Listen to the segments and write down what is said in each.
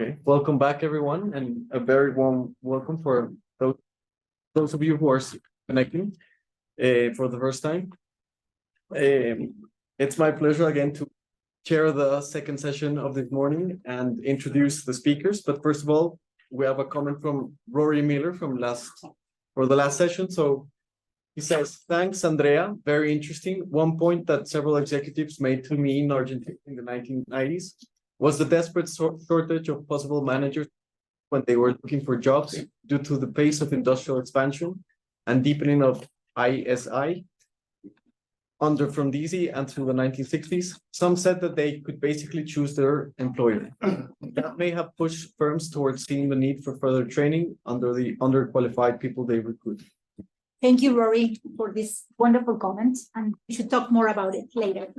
Okay, welcome back, everyone, and a very warm welcome for those of you who are connecting for the first time. It's my pleasure again to chair the second session of this morning and introduce the speakers. But first of all, we have a comment from Rory Miller for the last session. So he says, "Thanks, Andrea. Very interesting. One point that several executives made to me in Argentina in the 1990s was the desperate shortage of possible managers when they were looking for jobs due to the pace of industrial expansion and deepening of ISI under from DC and through the 1960s. Some said that they could basically choose their employer. That may have pushed firms towards seeing the need for further training under the underqualified people they recruit." Thank you, Rory, for this wonderful comment, and we should talk more about it later.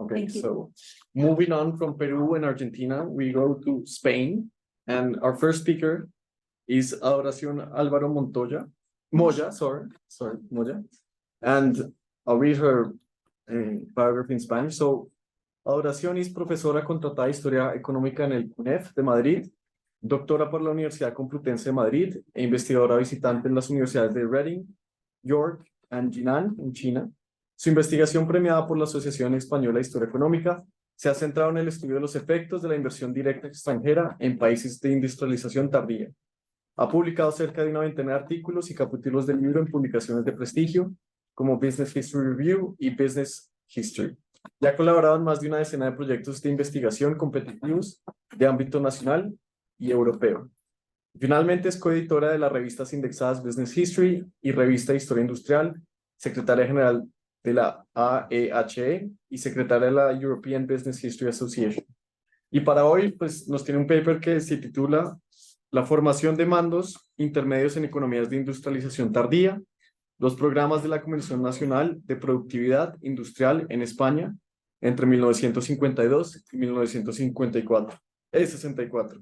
Okay, so moving on from Peru and Argentina, we go to Spain, and our first speaker is Adoración Álvaro Moya, and I'll read her biography in Spanish. So, Adoración es profesora contratada de Historia Económica en el CUNEF de Madrid, doctora por la Universidad Complutense de Madrid e investigadora visitante en las universidades de Reading, York y Jinan en China. Su investigación premiada por la Asociación Española de Historia Económica se ha centrado en el estudio de los efectos de la inversión directa extranjera en países de industrialización tardía. Ha publicado cerca de una veintena de artículos y capítulos del libro en publicaciones de prestigio como Business History Review y Business History. Ya ha colaborado en más de una decena de proyectos de investigación competitivos de ámbito nacional y europeo. Finalmente es coeditora de las revistas indexadas Business History y Revista de Historia Industrial, secretaria general de la AEHE y secretaria de la European Business History Association. Y para hoy, pues nos tiene un paper que se titula La formación de mandos intermedios en economías de industrialización tardía, los programas de la Comisión Nacional de Productividad Industrial en España entre 1952 y 1964. 64.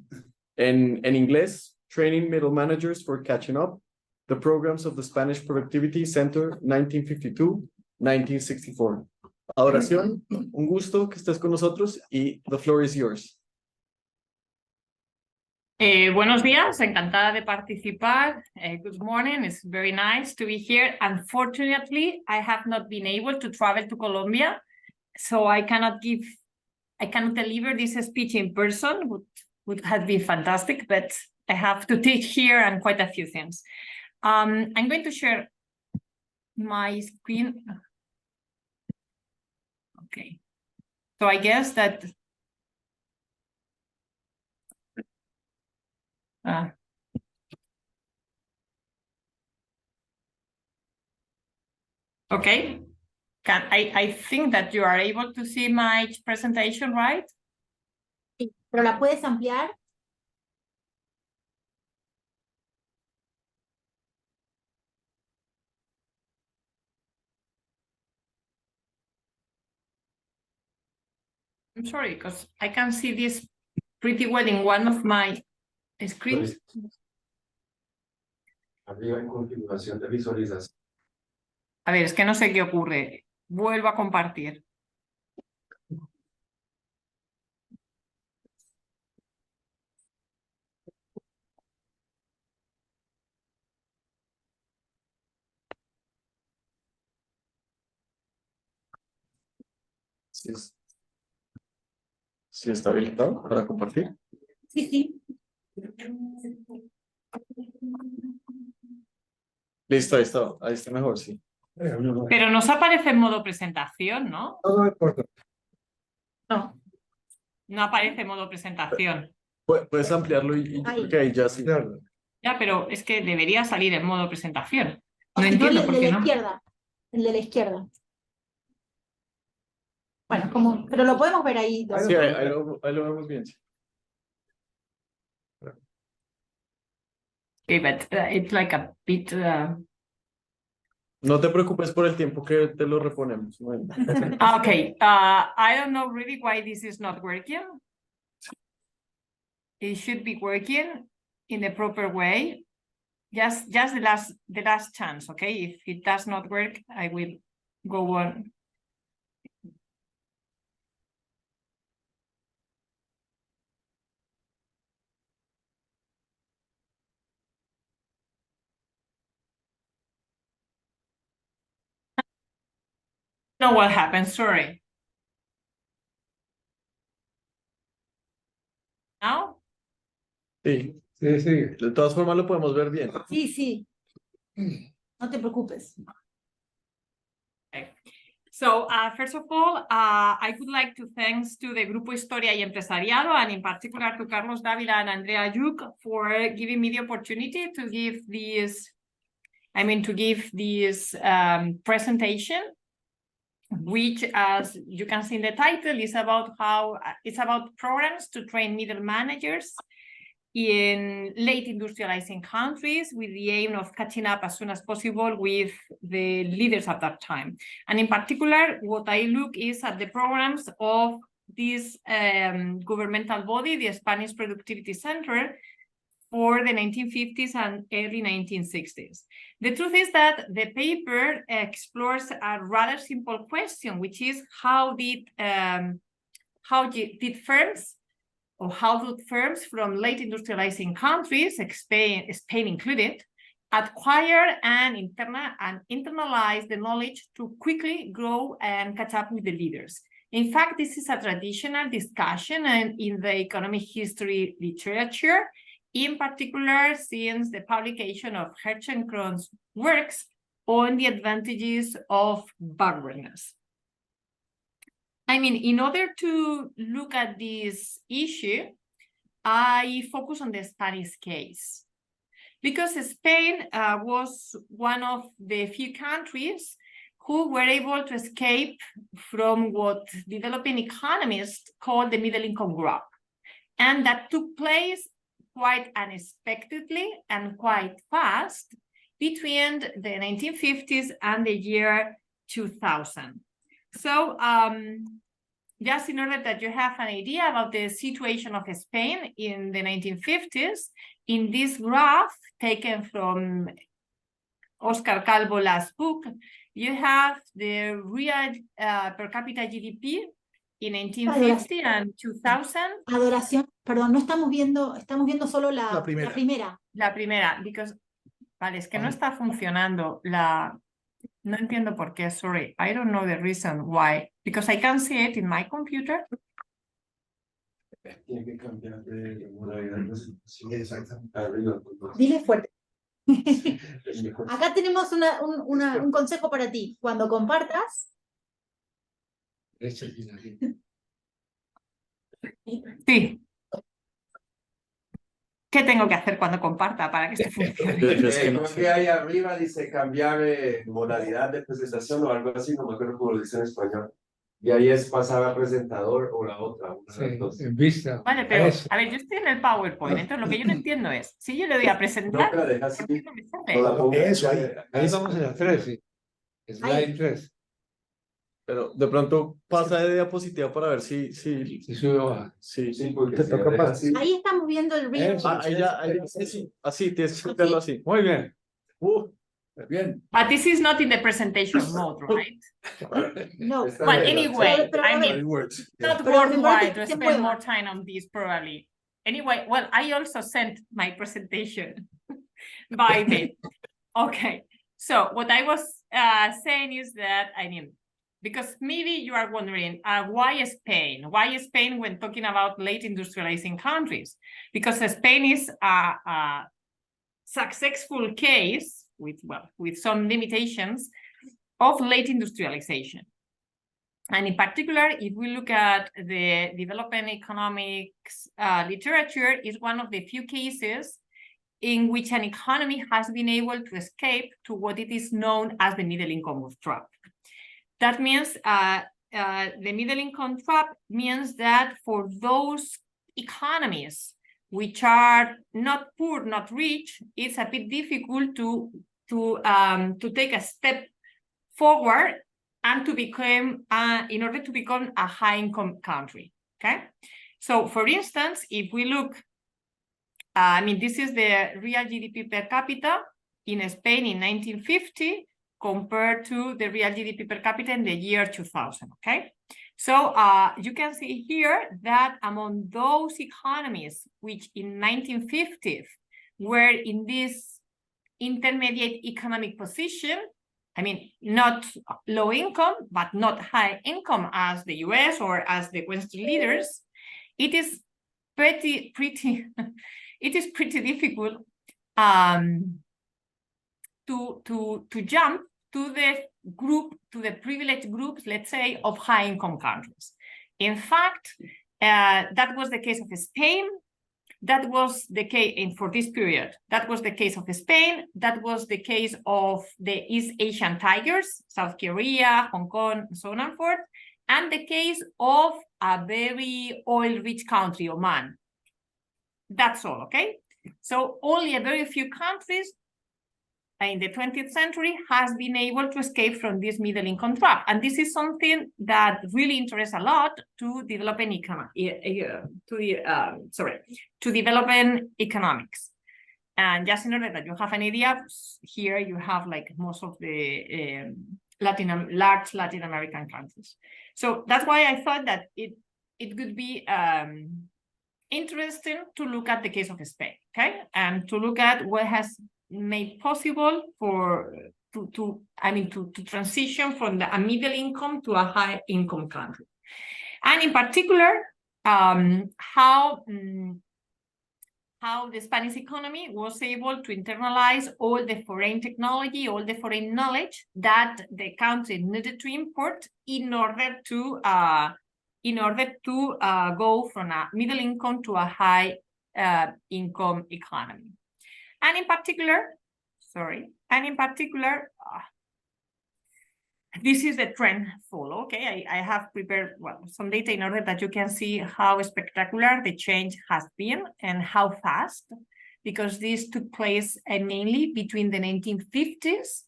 En inglés, Training Middle Managers for Catching Up, the Programs of the Spanish Productivity Center 1952-1964. Adoración, un gusto que estés con nosotros y the floor is yours. Buenos días, encantada de participar. Good morning, it's very nice to be here. Unfortunately, I have not been able to travel to Colombia, so I cannot deliver this speech in person, would have been fantastic, but I have to teach here and quite a few things. I'm going to share my screen. Okay, so I guess that okay, I think that you are able to see my presentation, right? Sí, pero la puedes ampliar. I'm sorry, because I can see this pretty well in one of my screens. Arriba en configuración de visualización. A ver, es que no sé qué ocurre. Vuelvo a compartir. ¿Sí está habilitado para compartir? Sí, sí. Listo, ahí está mejor, sí. Pero nos aparece en modo presentación, ¿no? No importa. No. No aparece en modo presentación. Puedes ampliarlo y Ahí. ahí ya sí. Ya, pero es que debería salir en modo presentación. No No, entiendo el por de qué la no. izquierda. El de la izquierda. Bueno, pero lo podemos ver ahí. Sí, ahí lo vemos bien. Sí. Okay, but it's like a bit... No te preocupes por el tiempo que te lo reponemos. Bueno. Okay, I don't know really why this is not working. It should be working in the proper way. Just the last chance, okay? If it does not work, I will go on. know what happened, sorry. Now? Sí, Sí, sí. de todas formas lo podemos ver bien. Sí, sí. No te preocupes. So, first of all, I would like to thanks to the Grupo Historia y Empresariado, and in particular to Carlos Davila and Andrea Yuc for giving me the opportunity to give this, presentation, which, as you can see in the title, is about it's about programs to train middle managers in late industrializing countries with the aim of catching up as soon as possible with the leaders at that time. And in particular, what I look is at the programs of this governmental body, the Spanish Productivity Center, for the 1950s and early 1960s. The truth is that the paper explores a rather simple question, which is how do firms from late industrializing countries, Spain included, acquire and internalize the knowledge to quickly grow and catch up with the leaders? In fact, this is a traditional discussion in the economic history literature, in particular since the publication of Hirschenkron's works on the advantages of backwardness. In order to look at this issue, I focus on the Spanish case, because Spain was one of the few countries who were able to escape from what developing economists call the middle income gap. And that took place quite unexpectedly and quite fast between the 1950s and the year 2000. So just in order that you have an idea about the situation of Spain in the 1950s, in this graph taken from Oscar Calvo's last book, you have the real per capita GDP in 1950 and 2000. Adoración, perdón, no estamos viendo solo la primera. La primera, because, vale, es que no está funcionando no entiendo por qué, sorry. I don't know the reason why, because I can see it in my computer. Tiene que cambiar de modalidad. Dile fuerte. Acá tenemos un consejo para ti. Cuando compartas. Sí. ¿Qué tengo que hacer cuando comparta para que esto funcione? Creo que ahí arriba dice cambiar modalidad de presentación o algo así, no me acuerdo cómo lo dice en español. Y ahí es pasar a presentador o la otra. Sí, en vista. Vale, pero a ver, yo estoy en el PowerPoint, entonces lo que yo no entiendo es, si yo le doy a presentar, No, deja así. ¿por qué no me sale? No la pongas. Eso, ahí vamos en la 13. Slide 3. Pero de pronto pasa de diapositiva para ver si Si sube o baja. sí. Sí, porque Te si toca la dejas pasar. así. Ahí estamos viendo el real. Ahí ya, sí. Así, tienes que hacerlo así. Muy bien. Bien. But this is not in the presentation mode, right? No. Está Well, bien, anyway, pero, I a mean, ver, It works. not Pero lo importante worthwhile es to que se spend mueva. more time on this probably. Anyway, well, I also sent my presentation by mail. Okay, so what I was saying is that, because maybe you are wondering, why Spain? Why Spain when talking about late industrializing countries? Because Spain is a successful case with some limitations of late industrialization. And in particular, if we look at the development economics literature, is one of the few cases in which an economy has been able to escape to what it is known as the middle income trap. That means the middle income trap means that for those economies which are not poor, not rich, it's a bit difficult to take a step forward and to become, in order to become a high-income country, okay? So, for instance, if we look, this is the real GDP per capita in Spain in 1950 compared to the real GDP per capita in the year 2000, okay? So you can see here that among those economies which in 1950 were in this intermediate economic position, I mean, not low income, but not high income as the US or as the Western leaders, it is pretty it is pretty difficult to jump to the privileged groups, let's say, of high income countries. In fact, that was the case of Spain. That was the case for this period. That was the case of Spain. That was the case of the East Asian tigers, South Korea, Hong Kong, and so on and forth, and the case of a very oil-rich country, Oman. That's all, okay? So only a very few countries in the 20th century has been able to escape from this middle income trap. And this is something that really interests a lot to developing economics. And just in order that you have an idea, here you have like most of the large Latin American countries. So that's why I thought that it could be interesting to look at the case of Spain, okay? And to look at what has made possible to transition from a middle income to a high income country, and in particular how the Spanish economy was able to internalize all the foreign technology, all the foreign knowledge that the country needed to import in order to go from a middle income to a high income economy. And in particular, this is the trend follow, okay? I have prepared some data in order that you can see how spectacular the change has been and how fast, because this took place mainly between the 1950s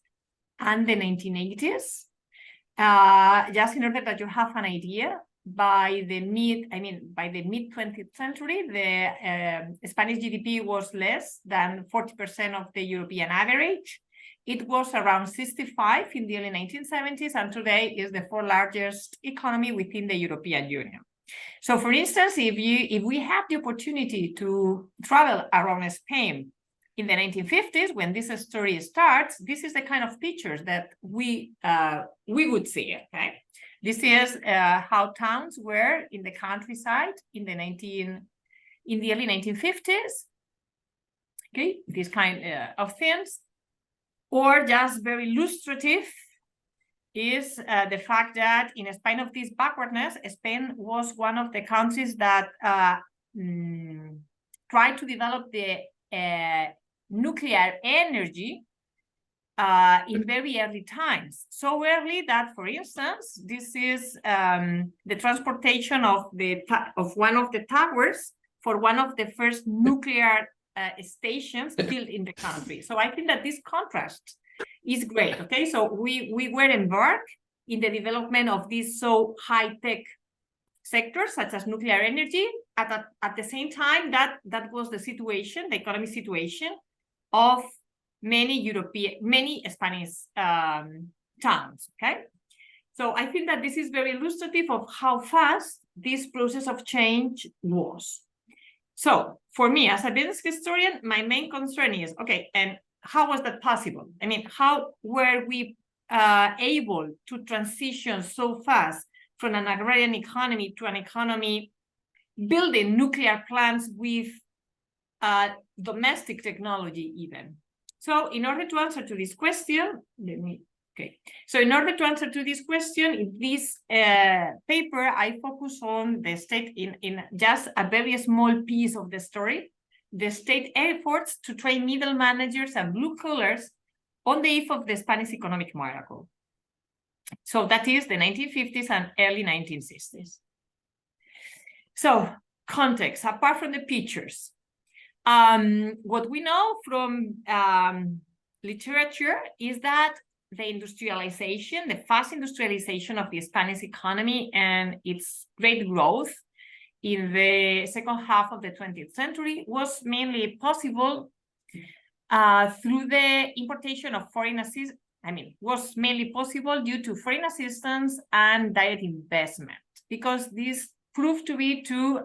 and the 1980s. Just in order that you have an idea, by the mid 20th century, the Spanish GDP was less than 40% of the European average. It was around 65 in the early 1970s, and today is the fourth largest economy within the European Union. So, for instance, if we have the opportunity to travel around Spain in the 1950s, when this story starts, this is the kind of pictures that we would see. Okay. This is how towns were in the countryside in the early 1950s. Okay, this kind of things. Or just very illustrative is the fact that in spite of this backwardness, Spain was one of the countries that tried to develop the nuclear energy in very early times. So early that, for instance, this is the transportation of one of the towers for one of the first nuclear stations built in the country. So I think that this contrast is great. Okay, so we were embarked in the development of these so high-tech sectors such as nuclear energy. At the same time, that was the situation, the economic situation of many Spanish towns. Okay, so I think that this is very illustrative of how fast this process of change was. So for me, as a business historian, my main concern is, okay, and how was that possible? I mean, how were we able to transition so fast from an agrarian economy to an economy building nuclear plants with domestic technology even? So in order to answer to this question, in this paper, I focus on the state in just a very small piece of the story, the state efforts to train middle managers and blue collars on the eve of the Spanish economic miracle. So that is the 1950s and early 1960s. So context, apart from the pictures, what we know from literature is that the industrialization, the fast industrialization of the Spanish economy and its great growth in the second half of the 20th century was mainly possible through the importation of foreign assistance. I mean, was mainly possible due to foreign assistance and direct investment, because this proved to be two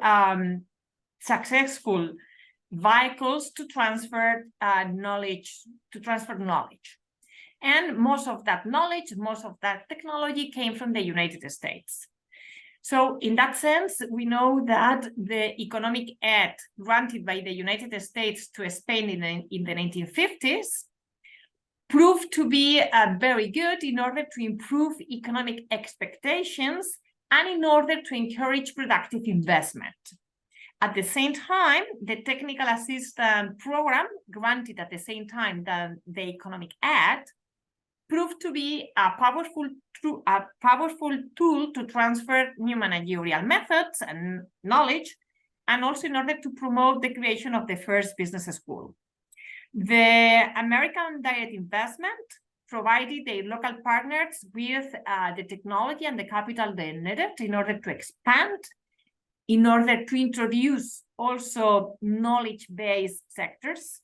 successful vehicles to transfer knowledge. And most of that knowledge, most of that technology came from the United States. So in that sense, we know that the economic aid granted by the United States to Spain in the 1950s proved to be very good in order to improve economic expectations and in order to encourage productive investment. At the same time, the technical assistance program granted at the same time than the economic aid proved to be a powerful tool to transfer new managerial methods and knowledge, and also in order to promote the creation of the first business school. The American direct investment provided the local partners with the technology and the capital they needed in order to expand, in order to introduce also knowledge-based sectors,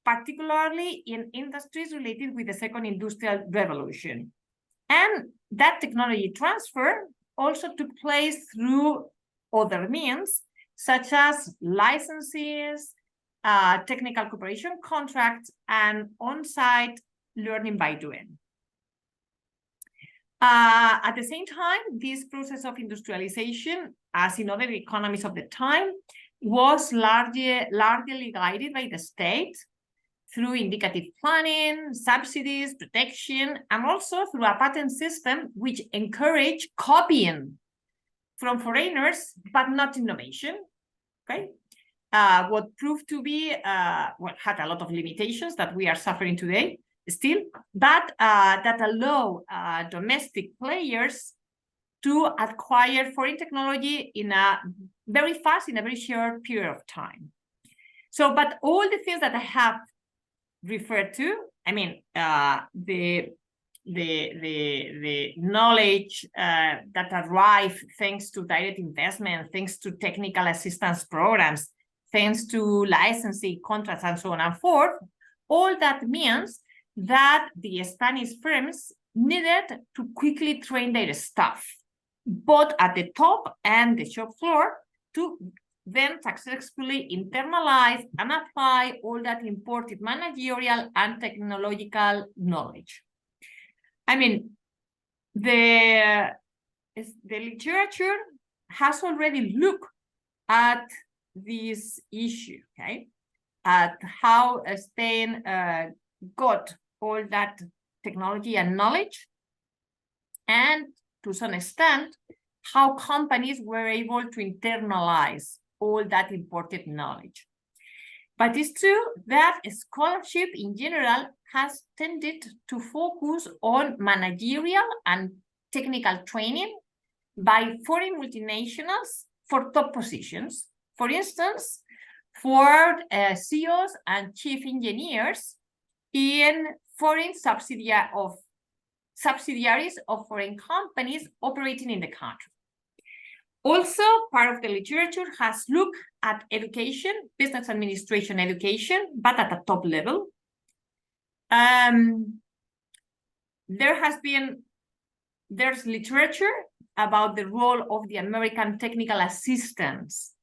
particularly in industries related with the second industrial revolution. And that technology transfer also took place through other means, such as licenses, technical cooperation contracts, and on-site learning by doing. At the same time, this process of industrialization, as in other economies of the time, was largely guided by the state through indicative planning, subsidies, protection, and also through a patent system which encouraged copying from foreigners, but not innovation. Okay, what proved to be, had a lot of limitations that we are suffering today still, but that allow domestic players to acquire foreign technology in a very fast, in a very short period of time. So, but all the things that I have referred to, I mean, the knowledge that arrive thanks to direct investment, thanks to technical assistance programs, thanks to licensing contracts, and so on and forth, all that means that the Spanish firms needed to quickly train their staff, both at the top and the shop floor, to then successfully internalize and apply all that imported managerial and technological knowledge. I mean, the literature has already looked at this issue, okay? At how Spain got all that technology and knowledge, and to some extent, how companies were able to internalize all that imported knowledge. But it's true that scholarship in general has tended to focus on managerial and technical training by foreign multinationals for top positions. For instance, for CEOs and chief engineers in foreign subsidiaries of foreign companies operating in the country. Also, part of the literature has looked at education, business administration education, but at a top level. There's literature about the role of the American technical assistance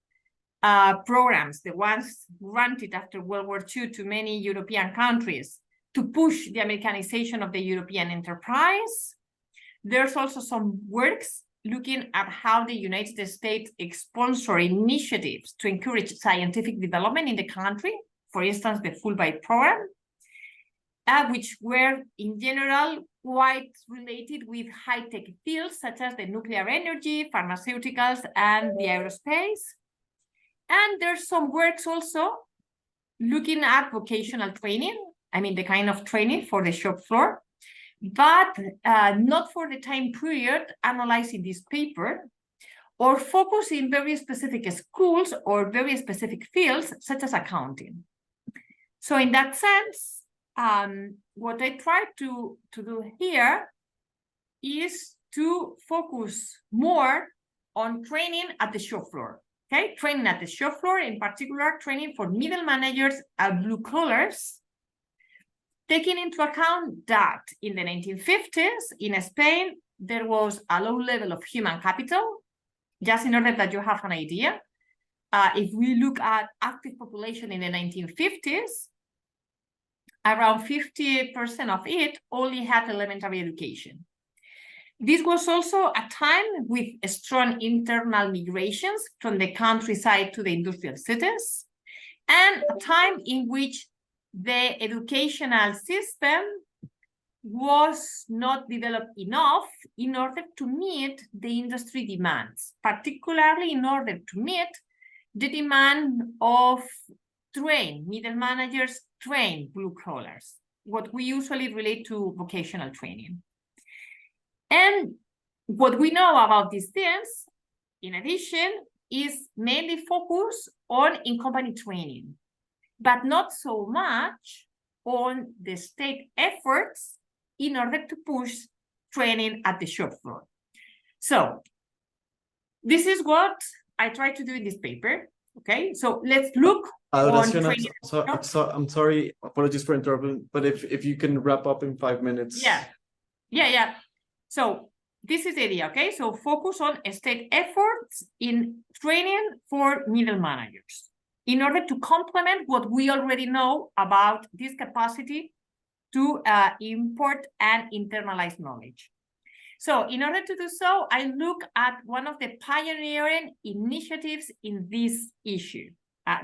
programs, the ones granted after World War II to many European countries, to push the Americanization of the European enterprise. There's also some works looking at how the United States sponsor initiatives to encourage scientific development in the country, for instance, the Fulbright program, which were in general quite related with high-tech fields such as the nuclear energy, pharmaceuticals, and the aerospace. And there's some works also looking at vocational training, I mean, the kind of training for the shop floor, but not for the time period analyzed in this paper, or focus in very specific schools or very specific fields, such as accounting. So in that sense, what I try to do here is to focus more on training at the shop floor. Okay, training at the shop floor, in particular, training for middle managers and blue collars, taking into account that in the 1950s in Spain, there was a low level of human capital, just in order that you have an idea. If we look at active population in the 1950s, around 50% of it only had elementary education. This was also a time with strong internal migrations from the countryside to the industrial cities, and a time in which the educational system was not developed enough in order to meet the industry demands, particularly in order to meet the demand of trained middle managers, trained blue collars, what we usually relate to vocational training. And what we know about these things, in addition, is mainly focused on in-company training, but not so much on the state efforts in order to push training at the shop floor. So this is what I try to do in this paper. Okay, so let's look Adoración, on training. I'm sorry, apologies for interrupting, but if you can wrap up in 5 minutes. Yeah. So this is the idea, okay? So focus on state efforts in training for middle managers in order to complement what we already know about this capacity to import and internalize knowledge. So in order to do so, I look at one of the pioneering initiatives in this issue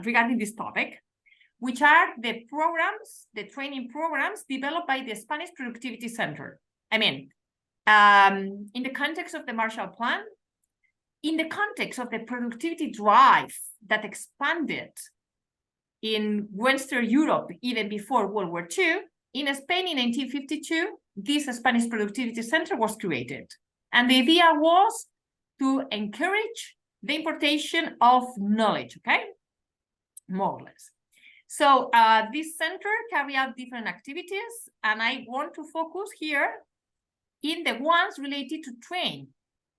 regarding this topic, which are the programs, the training programs developed by the Spanish Productivity Center. I mean, in the context of the Marshall Plan, in the context of the productivity drive that expanded in Western Europe even before World War II, in Spain in 1952, this Spanish Productivity Center was created. And the idea was to encourage the importation of knowledge, okay? More or less. So this center carry out different activities, and I want to focus here in the ones related to train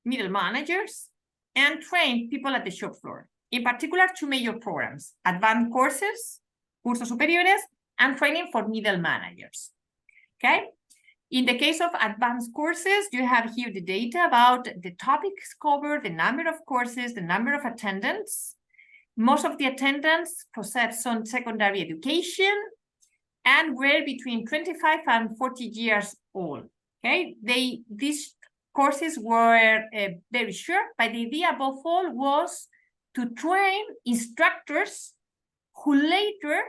middle managers and train people at the shop floor. In particular, two major programs: advanced courses, cursos superiores, and training for middle managers. Okay. In the case of advanced courses, you have here the data about the topics covered, the number of courses, the number of attendants. Most of the attendants possess some secondary education and were between 25 and 40 years old. Okay, these courses were very short, but the idea above all was to train instructors who later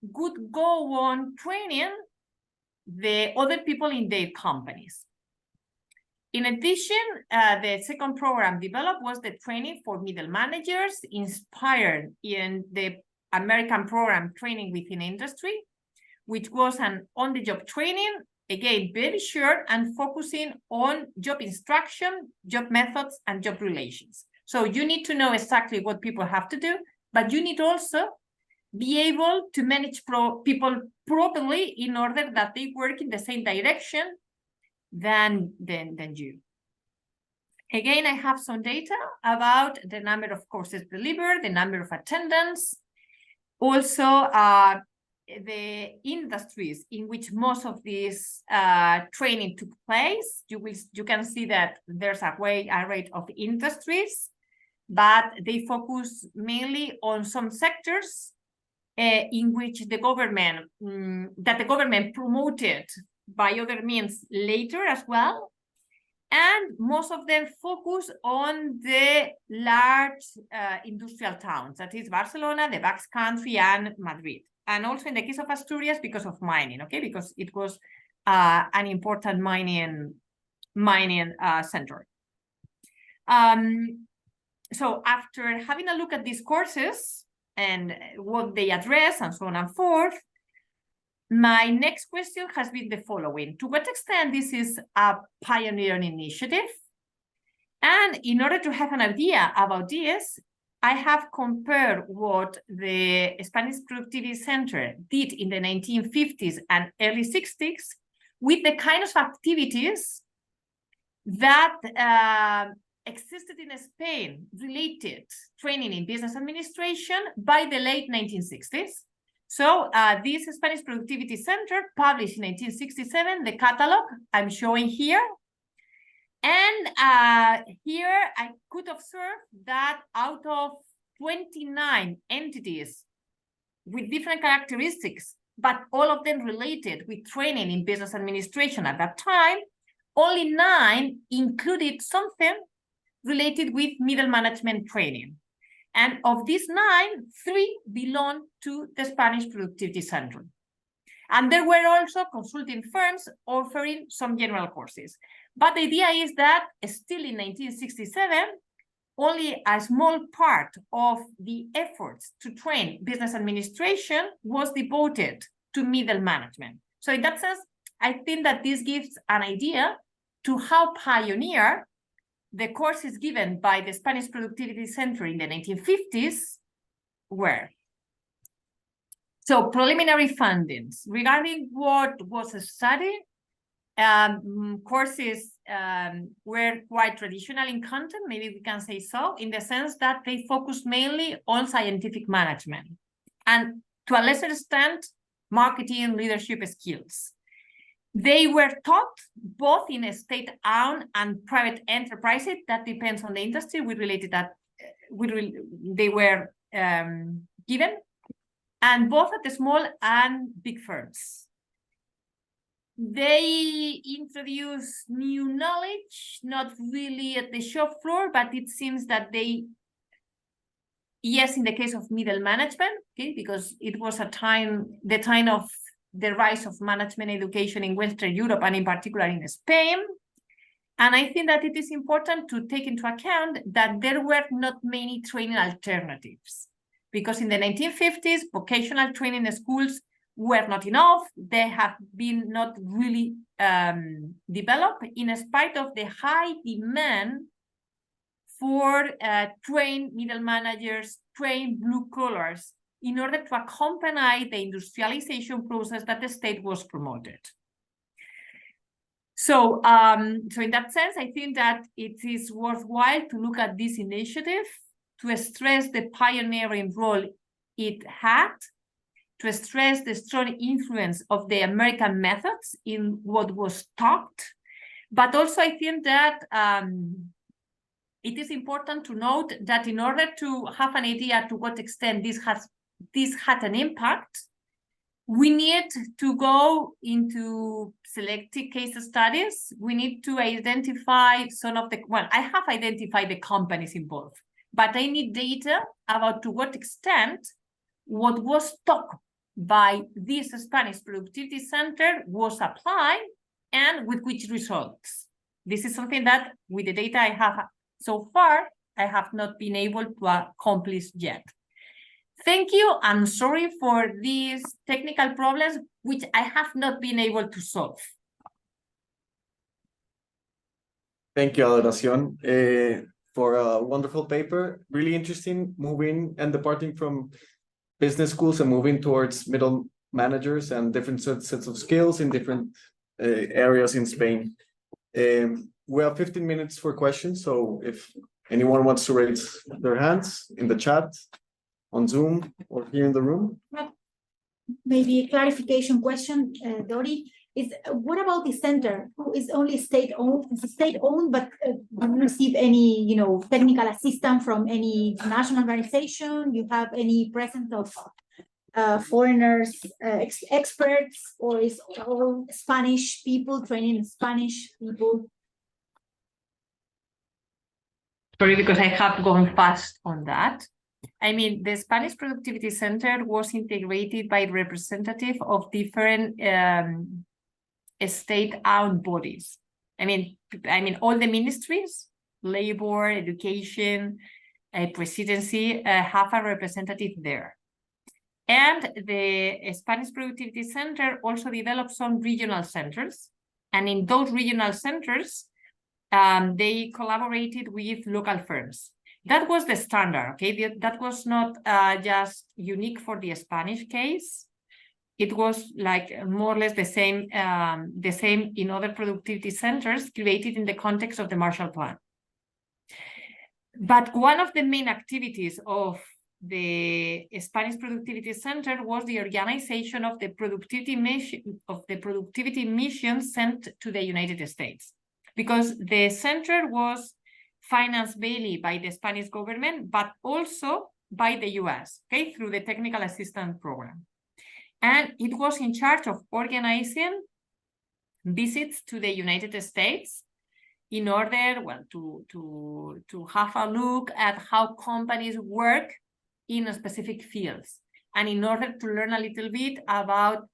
would go on training the other people in their companies. In addition, the second program developed was the training for middle managers, inspired in the American program Training Within Industry, which was an on-the-job training, again, very short and focusing on job instruction, job methods, and job relations. So you need to know exactly what people have to do, but you need also be able to manage people properly in order that they work in the same direction than you. Again, I have some data about the number of courses delivered, the number of attendants, also the industries in which most of this training took place. You can see that there's a rate of industries, but they focus mainly on some sectors in which the government promoted by other means later as well. And most of them focus on the large industrial towns, that is Barcelona, the Basque Country, and Madrid. And also in the case of Asturias, because of mining, okay, because it was an important mining center. So after having a look at these courses and what they address and so on and forth, my next question has been the following: to what extent this is a pioneering initiative? And in order to have an idea about this, I have compared what the Spanish Productivity Center did in the 1950s and early 60s with the kind of activities that existed in Spain related training in business administration by the late 1960s. So this Spanish Productivity Center published in 1967 the catalog I'm showing here. And here I could observe that out of 29 entities with different characteristics but all of them related with training in business administration at that time. Only 9 included something related with middle management training. And of these 9, 3 belong to the Spanish Productivity Center. And there were also consulting firms offering some general courses. But the idea is that still in 1967, only a small part of the efforts to train business administration was devoted to middle management. So in that sense, I think that this gives an idea to how pioneer the courses given by the Spanish Productivity Center in the 1950s were. So preliminary findings regarding what was studied, courses were quite traditional in content, maybe we can say so, in the sense that they focused mainly on scientific management and to a lesser extent, marketing leadership skills. They were taught both in state-owned and private enterprises. That depends on the industry. We related that they were given, and both at the small and big firms. They introduce new knowledge, not really at the shop floor, but it seems that they, yes, in the case of middle management, okay, because it was the time of the rise of management education in Western Europe and in particular in Spain. And I think that it is important to take into account that there were not many training alternatives, because in the 1950s, vocational training schools were not enough. They have been not really developed in spite of the high demand for trained middle managers, trained blue collars, in order to accompany the industrialization process that the state was promoted. So, so in that sense, I think that it is worthwhile to look at this initiative, to stress the pioneering role it had, to stress the strong influence of the American methods in what was taught. But also I think that it is important to note that in order to have an idea to what extent this had an impact, we need to go into selected case studies. We need to identify some of the, well, I have identified the companies involved, but I need data about to what extent what was taught by this Spanish Productivity Center was applied and with which results. This is something that with the data I have so far, I have not been able to accomplish yet. Thank you. I'm sorry for these technical problems, which I have not been able to solve. Thank you, Adoración, for a wonderful paper. Really interesting, moving and departing from business schools and moving towards middle managers and different sets of skills in different areas in Spain. We have 15 minutes for questions, so if anyone wants to raise their hands in the chat, on Zoom, or here in the room. Maybe a clarification question, Dori, is what about the center, who is only state-owned? It's state-owned, but don't receive any, you know, technical assistance from any national organization? You have any presence of foreigners, experts, or is all Spanish people training Spanish people? Sorry, because I have gone fast on that. I mean, the Spanish Productivity Center was integrated by representatives of different state-owned bodies. I mean, all the ministries, labor, education, presidency, have a representative there. And the Spanish Productivity Center also developed some regional centers. And in those regional centers, they collaborated with local firms. That was the standard, okay? That was not just unique for the Spanish case. It was like more or less the same in other productivity centers created in the context of the Marshall Plan. But one of the main activities of the Spanish Productivity Center was the organization of the productivity mission sent to the United States, because the center was financed mainly by the Spanish government, but also by the US, okay, through the Technical Assistance Program. And it was in charge of organizing visits to the United States in order, well, to have a look at how companies work in specific fields, and in order to learn a little bit about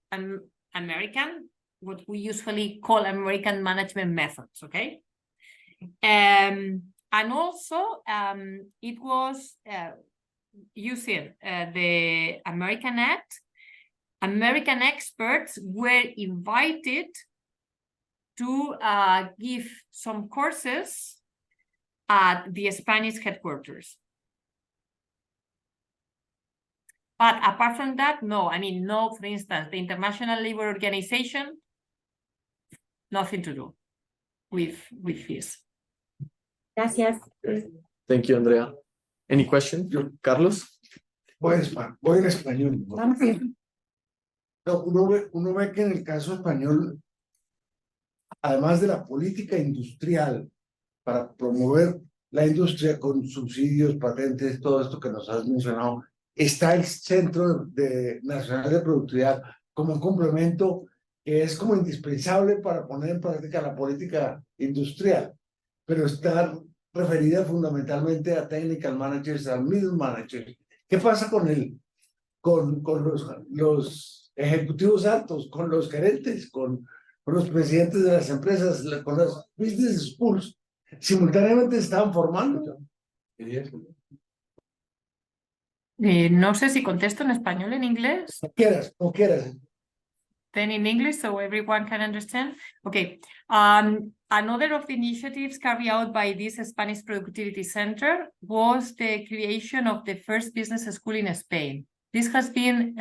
American, what we usually call American management methods, okay? And also it was using the American Act. American experts were invited to give some courses at the Spanish headquarters. But apart from that, no, I mean, no, for instance, the International Labour Organization, nothing to do with this. Gracias. Thank you, Andrea. Any question? Carlos? Voy en español. No, uno ve que en el caso español, además de la política industrial para promover la industria con subsidios, patentes, todo esto que nos has mencionado, está el Centro Nacional de Productividad como un complemento que es como indispensable para poner en práctica la política industrial, pero está referida fundamentalmente a technical managers, a middle managers. ¿Qué pasa con los ejecutivos altos, con los gerentes, con los presidentes de las empresas, con las business schools? Simultáneamente se estaban formando. No sé si contesto en español, en inglés. Como quieras. Then in English, so everyone can understand. Okay. Another of the initiatives carried out by this Spanish Productivity Center was the creation of the first business school in Spain. This has been,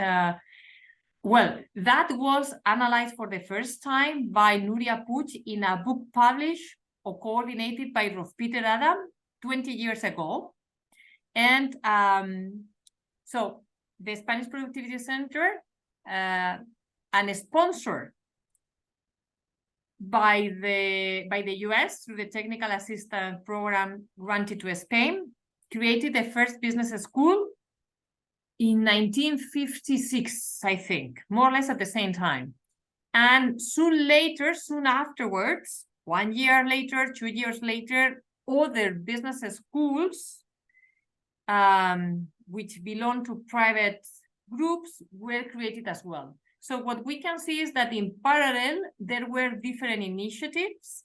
well, that was analyzed for the first time by Nuria Puig in a book published or coordinated by Rolf Peter Adam 20 years ago. And so the Spanish Productivity Center, and sponsored by the US through the Technical Assistance Program granted to Spain, created the first business school in 1956, I think, more or less at the same time. And soon afterwards, 1 year later, 2 years later, other business schools which belong to private groups were created as well. So what we can see is that in parallel, there were different initiatives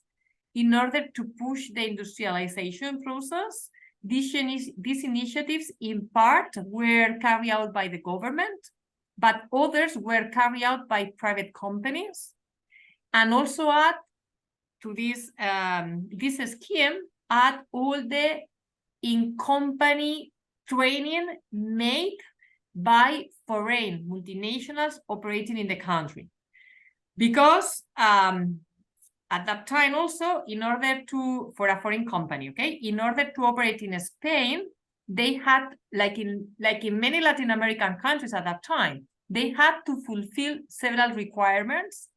in order to push the industrialization process. These initiatives in part were carried out by the government, but others were carried out by private companies. And also add to this, this scheme, add all the in-company training made by foreign multinationals operating in the country. Because at that time also, in order to, for a foreign company, okay, in order to operate in Spain, they had, like in many Latin American countries at that time, they had to fulfill several requirements.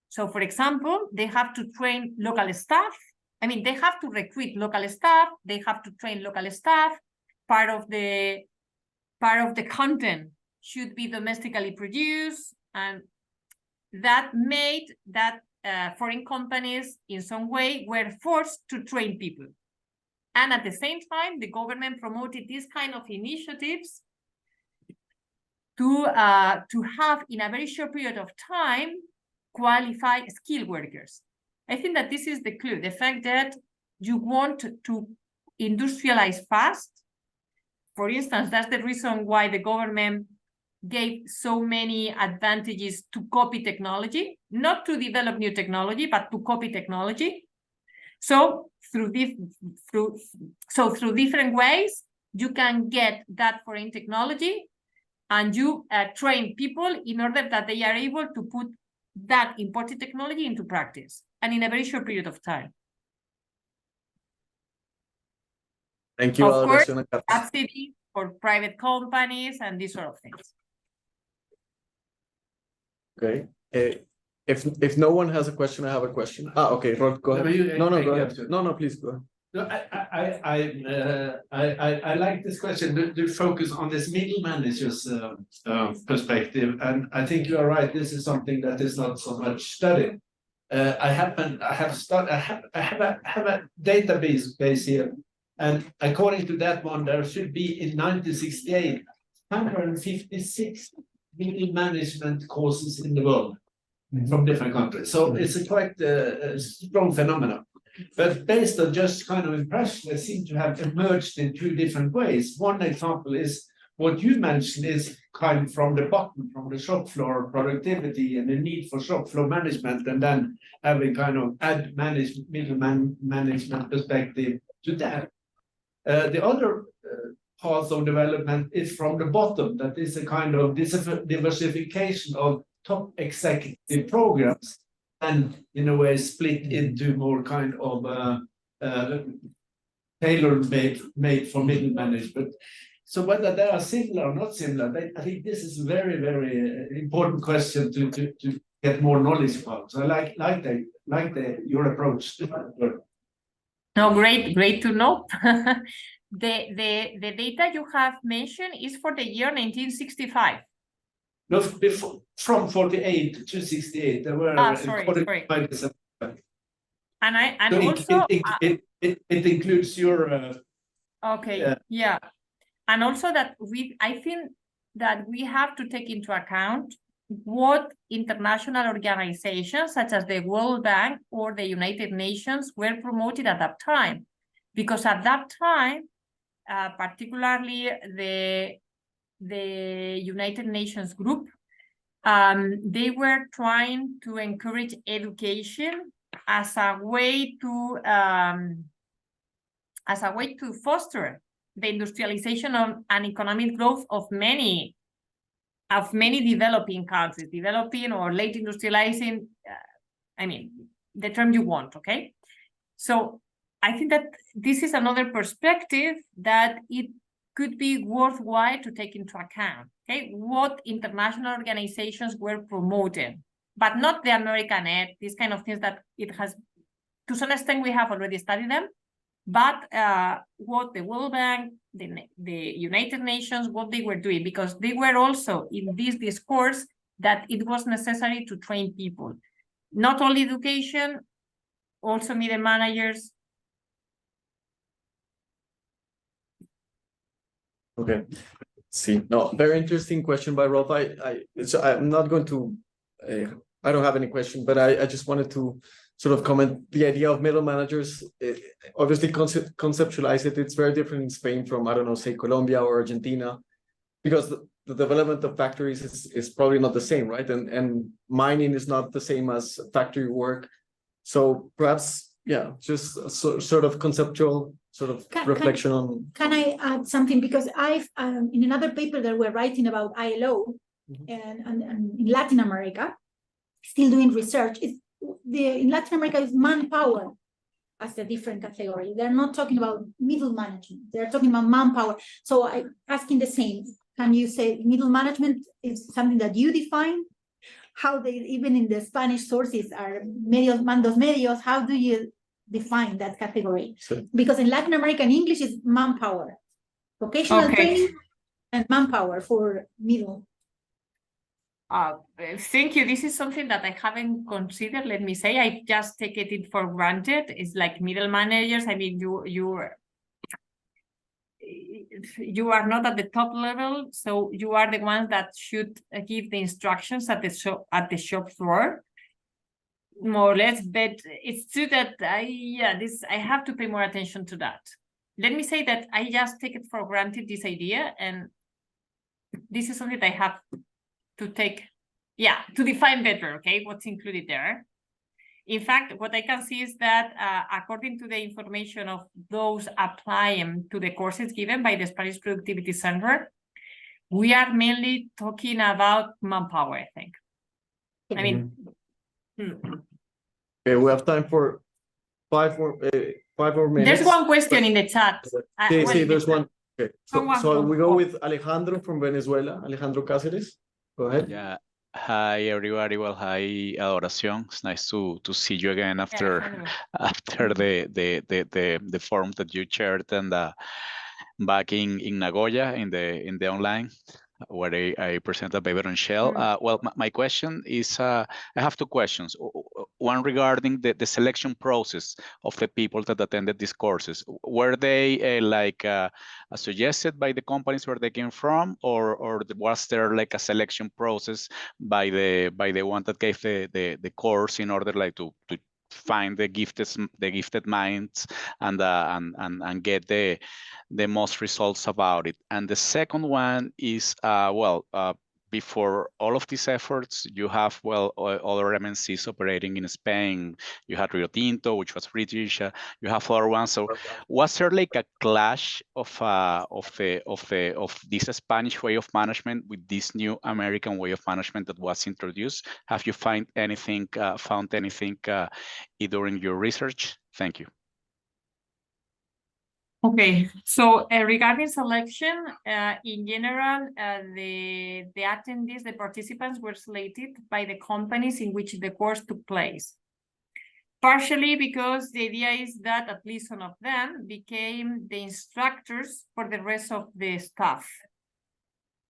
So for example, they have to train local staff. I mean, they have to recruit local staff, they have to train local staff, part of the content should be domestically produced, and that made that foreign companies in some way were forced to train people. And at the same time, the government promoted these kind of initiatives to have in a very short period of time qualified skilled workers. I think that this is the clue, the fact that you want to industrialize fast. For instance, that's the reason why the government gave so many advantages to copy technology, not to develop new technology, but to copy technology. So through different ways, you can get that foreign technology, and you train people in order that they are able to put that imported technology into practice, and in a very short period of time. Thank you. Of course, subsidy for private companies and these sort of things. Okay. If no one has a question, I have a question. Okay, Rod, go ahead. No, go ahead. No, please go ahead. No, I like this question to focus on this middle manager's perspective, and I think you are right. This is something that is not so much studied. I have a database here, and according to that one, there should be in 1968 156 middle management courses in the world from different countries. So it's a quite strong phenomenon. But based on just kind of impression, they seem to have emerged in two different ways. One example is what you mentioned is kind of from the bottom, from the shop floor productivity and the need for shop floor management, and then having kind of middle management perspective to that. The other path of development is from the bottom, that is a kind of diversification of top executive programs, and in a way split into more kind of tailor-made for middle management. So whether they are similar or not similar, I think this is a very, very important question to get more knowledge about. So I like your approach. No, great to know. The data you have mentioned is for the year 1965. No, before, from 48 to 68, there were. Sorry. And so also it includes your. Okay, yeah. And also that I think that we have to take into account what international organizations such as the World Bank or the United Nations were promoted at that time. Because at that time, particularly the United Nations group, they were trying to encourage education as a way to foster the industrialization and economic growth of many developing countries, developing or late industrializing, I mean, the term you want, okay? So I think that this is another perspective that it could be worthwhile to take into account, okay? What international organizations were promoted, but not the American Ed, these kind of things that it has, to some extent we have already studied them, but what the World Bank, the United Nations, what they were doing, because they were also in this discourse that it was necessary to train people, not only education, also middle managers. Okay, see, no, very interesting question by Rolf. I'm not going to, I don't have any question, but I just wanted to sort of comment the idea of middle managers. Obviously, conceptualize it. It's very different in Spain from, I don't know, say Colombia or Argentina, because the development of factories is probably not the same, right? And mining is not the same as factory work. So perhaps, yeah, just a sort of conceptual sort of reflection on. Can I add something? Because I've in another paper that we're writing about ILO and in Latin America, still doing research, in Latin America is manpower as a different category. They're not talking about middle management. They're talking about manpower. So I'm asking the same. Can you say middle management is something that you define? How they, even in the Spanish sources, are medios, mandos medios, how do you define that category? Sure. Because in Latin American English is manpower, vocational training and manpower for middle. Thank you. This is something that I haven't considered. Let me say, I just take it for granted. It's like middle managers. I mean, you are not at the top level, so you are the ones that should give the instructions at the shop floor, more or less. But it's true that I have to pay more attention to that. Let me say that I just take it for granted, this idea, and this is something that I have to take, to define better, okay, what's included there. In fact, what I can see is that according to the information of those applying to the courses given by the Spanish Productivity Center, we are mainly talking about manpower, I think. I mean, Okay, we have time for five more minutes. There's one question in the chat. Sí, there's one. Okay, so we go with Alejandro from Venezuela. Alejandro Cáceres, go ahead. Yeah, Hi everybody. Well, hi Adoración. It's nice to see you again after the forum that you chaired and back in Nagoya in the online where I presented paper on Shell. Well, my question is, I have two questions. One regarding the selection process of the people that attended these courses. Were they suggested by the companies where they came from, or was there like a selection process by the one that gave the course in order like to find the gifted minds and get the most results about it? And the second one is, before all of these efforts, you have, other MNCs operating in Spain. You had Rio Tinto, which was British. You have other ones. So was there like a clash of this Spanish way of management with this new American way of management that was introduced? Have you found anything during your research? Thank you. Okay, so regarding selection, in general, the attendees, the participants were selected by the companies in which the course took place. Partially because the idea is that at least one of them became the instructors for the rest of the staff.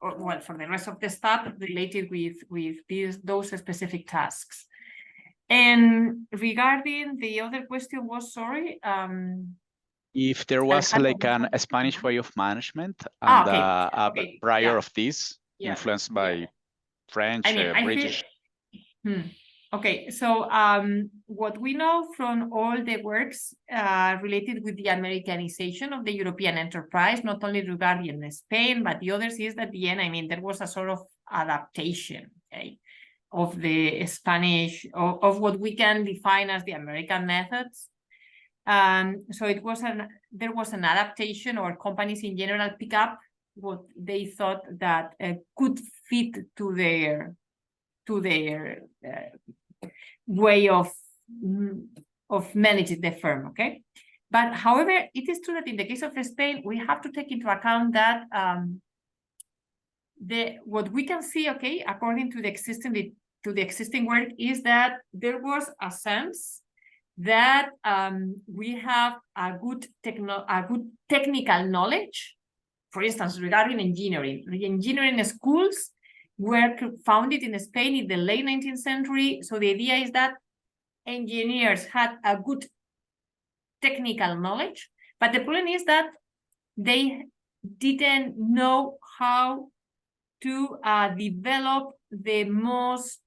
Or, well, for the rest of the staff related with those specific tasks. And regarding the other question was, sorry, if there was like a Spanish way of management and prior of this, influenced by French, British. Okay, so what we know from all the works related with the Americanization of the European enterprise, not only regarding Spain, but the others, is that at the end, I mean, there was a sort of adaptation, okay, of the Spanish, of what we can define as the American methods. So there was an adaptation, or companies in general pick up what they thought that could fit to their way of managing the firm, okay? But however, it is true that in the case of Spain, we have to take into account that what we can see, okay, according to the existing work, is that there was a sense that we have a good technical knowledge, for instance, regarding engineering. The engineering schools were founded in Spain in the late 19th century. So the idea is that engineers had a good technical knowledge, but the problem is that they didn't know how to develop the most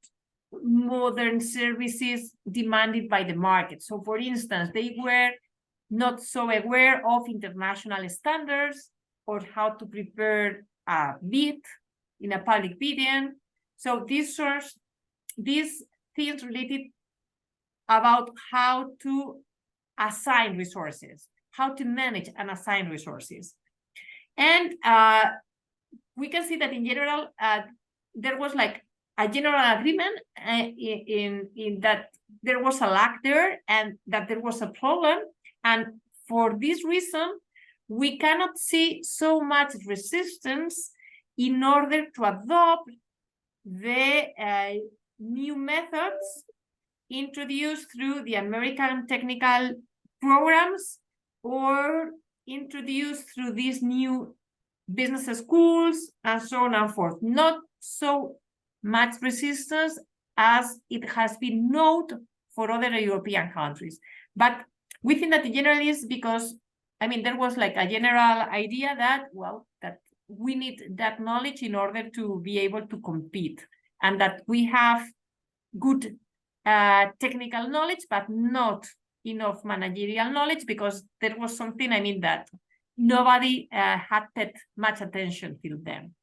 modern services demanded by the market. So for instance, they were not so aware of international standards or how to prepare a bid in a public bidding. So these things related about how to assign resources, how to manage and assign resources. And we can see that in general, there was like a general agreement in that there was a lack there and that there was a problem. And for this reason, we cannot see so much resistance in order to adopt the new methods introduced through the American technical programs or introduced through these new business schools and so on and forth. Not so much resistance as it has been noted for other European countries. But we think that in general is because, I mean, there was like a general idea that, well, that we need that knowledge in order to be able to compete, and that we have good technical knowledge, but not enough managerial knowledge, because there was something, I mean, that nobody had paid much attention till then.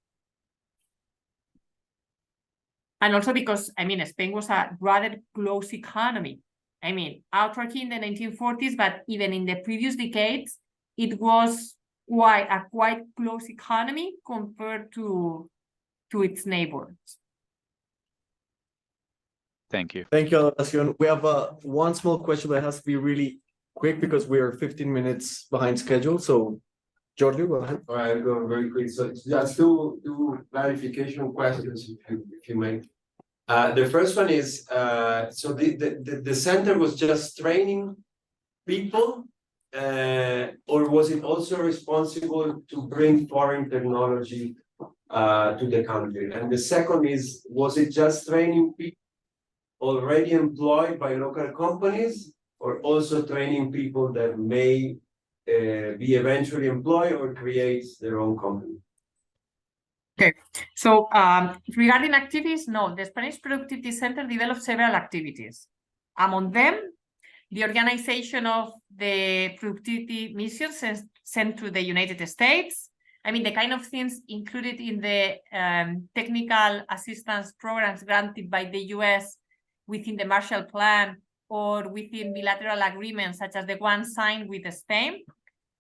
And also because, I mean, Spain was a rather close economy. I mean, autarky in the 1940s, but even in the previous decades, it was quite close economy compared to its neighbors. Thank you. Thank you, Adoración. We have one small question that has to be really quick because we are 15 minutes behind schedule. So, Giorgio, go ahead. All right, I'll go very quick. So just two clarification questions, if you may. The first one is, so the center was just training people, or was it also responsible to bring foreign technology to the country? And the second is, was it just training people already employed by local companies, or also training people that may be eventually employed or create their own company? Okay, so regarding activities, no, the Spanish Productivity Center developed several activities. Among them, the organization of the productivity mission sent to the United States. I mean, the kind of things included in the technical assistance programs granted by the US within the Marshall Plan or within bilateral agreements, such as the one signed with Spain.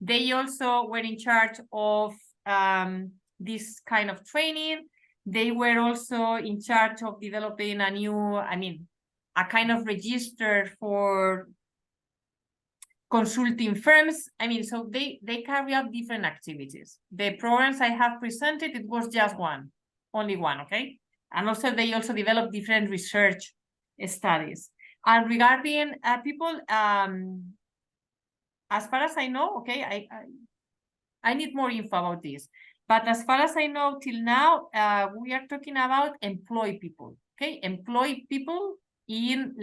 They also were in charge of this kind of training. They were also in charge of developing a new, a kind of register for consulting firms. So they carry out different activities. The programs I have presented, it was just one, only one, okay? And also they also developed different research studies. And regarding people, as far as I know, okay, I need more info about this. But as far as I know, till now, we are talking about employed people, okay? Employed people in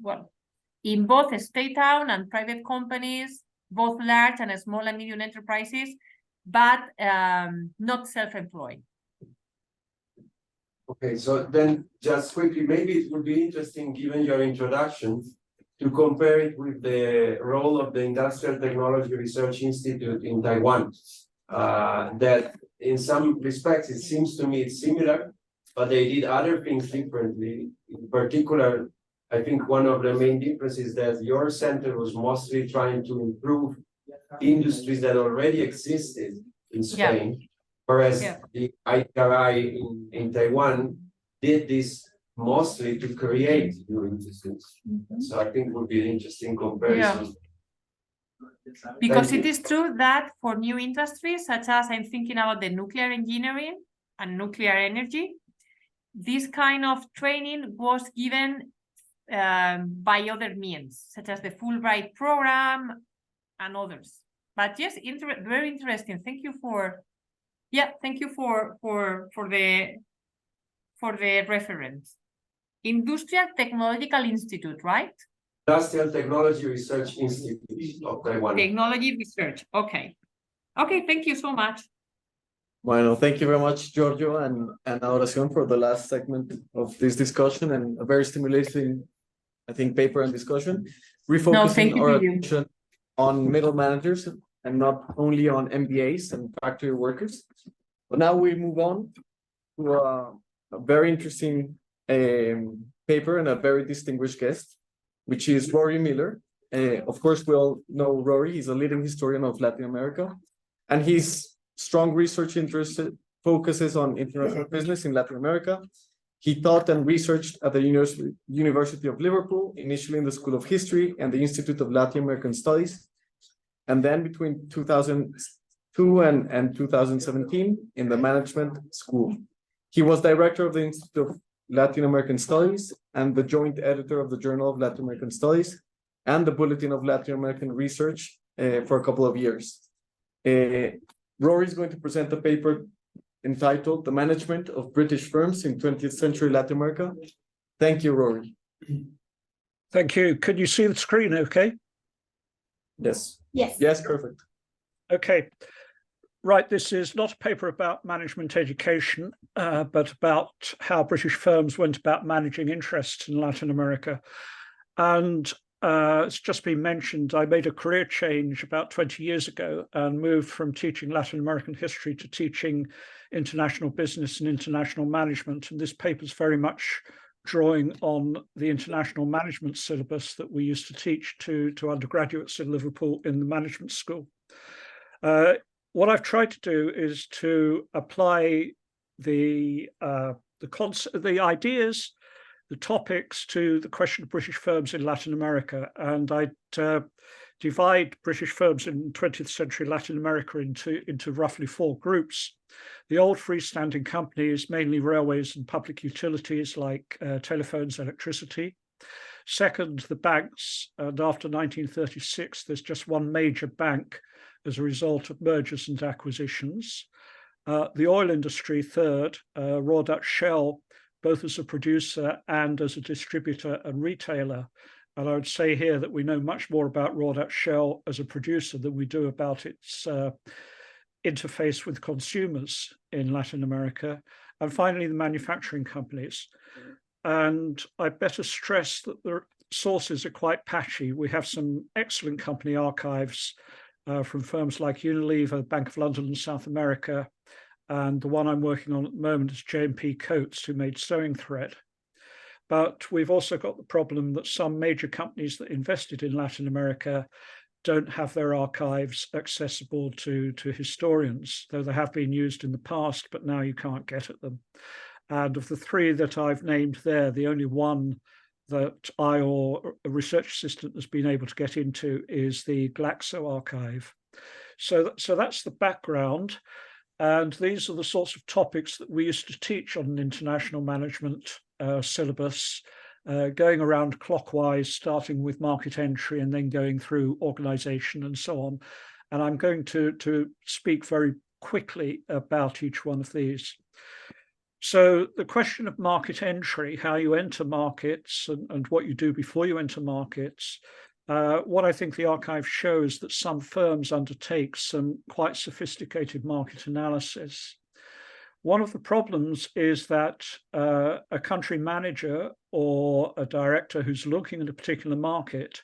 both state-owned and private companies, both large and small and medium enterprises, but not self-employed. Okay, so then just quickly, maybe it would be interesting, given your introduction, to compare it with the role of the Industrial Technology Research Institute in Taiwan. That in some respects, it seems to me it's similar, but they did other things differently. In particular, I think one of the main differences is that your center was mostly trying to improve industries that already existed in Spain, whereas the ITRI in Taiwan did this mostly to create new industries. So I think it would be an interesting comparison. Because it is true that for new industries, such as I'm thinking about the nuclear engineering and nuclear energy, this kind of training was given by other means, such as the Fulbright program and others. But yes, very interesting. Thank you for, thank you for the reference. Industrial Technological Institute, right? Industrial Technology Research Institute of Taiwan. Technology Research, okay. Okay, thank you so much. Bueno, thank you very much, Giorgio and Adoración, for the last segment of this discussion, and a very stimulating, I think, paper and discussion. Refocusing our attention on middle managers and not only on MBAs and factory workers. But now we move on to a very interesting paper and a very distinguished guest, which is Rory Miller. Of course, we all know Rory. He's a leading historian of Latin America, and his strong research interest focuses on international business in Latin America. He taught and researched at the University of Liverpool, initially in the School of History and the Institute of Latin American Studies, and then between 2002 and 2017 in the Management School. He was director of the Institute of Latin American Studies and the joint editor of the Journal of Latin American Studies and the Bulletin of Latin American Research for a couple of years. Rory is going to present a paper entitled The Management of British Firms in 20th Century Latin America. Thank you, Rory. Thank you. Could you see the screen okay? Yes. Yes. Yes, perfect. Okay. Right, this is not a paper about management education, but about how British firms went about managing interests in Latin America. And it's just been mentioned, I made a career change about 20 years ago and moved from teaching Latin American history to teaching international business and international management. And this paper is very much drawing on the international management syllabus that we used to teach to undergraduates in Liverpool in the management school. What I've tried to do is to apply the ideas, the topics to the question of British firms in Latin America. And I'd divide British firms in 20th century Latin America into roughly 4 groups. The old freestanding companies, mainly railways and public utilities like telephones, electricity. Second, the banks, and after 1936, there's just one major bank as a result of mergers and acquisitions. The oil industry, third, Royal Dutch Shell, both as a producer and as a distributor and retailer. And I would say here that we know much more about Royal Dutch Shell as a producer than we do about its interface with consumers in Latin America. And finally, the manufacturing companies. And I better stress that the sources are quite patchy. We have some excellent company archives from firms like Unilever, Bank of London and South America. And the one I'm working on at the moment is J&P Coates, who made sewing thread. But we've also got the problem that some major companies that invested in Latin America don't have their archives accessible to historians, though they have been used in the past, but now you can't get at them. And of the 3 that I've named there, the only one that I or a research assistant has been able to get into is the Glaxo archive. So that's the background. And these are the sorts of topics that we used to teach on an international management syllabus, going around clockwise, starting with market entry and then going through organization and so on. And I'm going to speak very quickly about each one of these. So the question of market entry, how you enter markets and what you do before you enter markets, what I think the archive shows that some firms undertake some quite sophisticated market analysis. One of the problems is that a country manager or a director who's looking at a particular market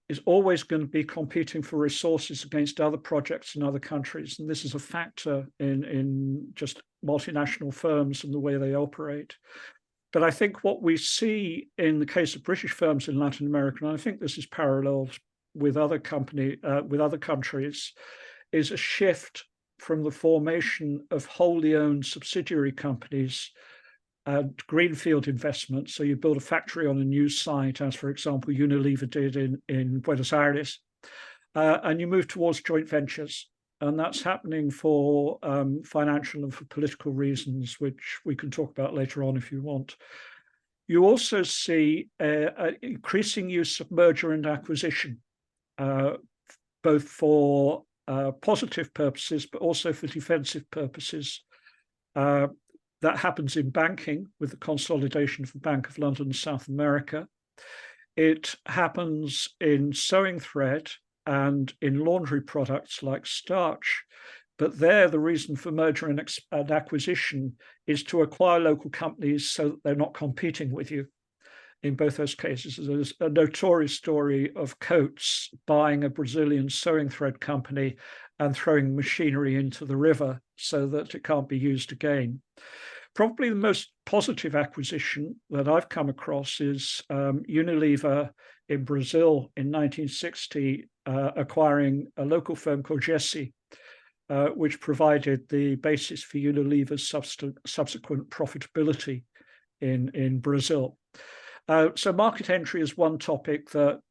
is always going to be competing for resources against other projects in other countries. And this is a factor in just multinational firms and the way they operate. But I think what we see in the case of British firms in Latin America, and I think this is paralleled with other countries, is a shift from the formation of wholly owned subsidiary companies and greenfield investment. So you build a factory on a new site, as for example, Unilever did in Buenos Aires, and you move towards joint ventures. And that's happening for financial and for political reasons, which we can talk about later on if you want. You also see an increasing use of merger and acquisition, both for positive purposes, but also for defensive purposes. That happens in banking with the consolidation of the Bank of London and South America. It happens in sewing thread and in laundry products like starch. But there, the reason for merger and acquisition is to acquire local companies so that they're not competing with you. In both those cases, there's a notorious story of Coates buying a Brazilian sewing thread company and throwing machinery into the river so that it can't be used again. Probably the most positive acquisition that I've come across is Unilever in Brazil in 1960, acquiring a local firm called Gessi, which provided the basis for Unilever's subsequent profitability in Brazil. So market entry is one topic that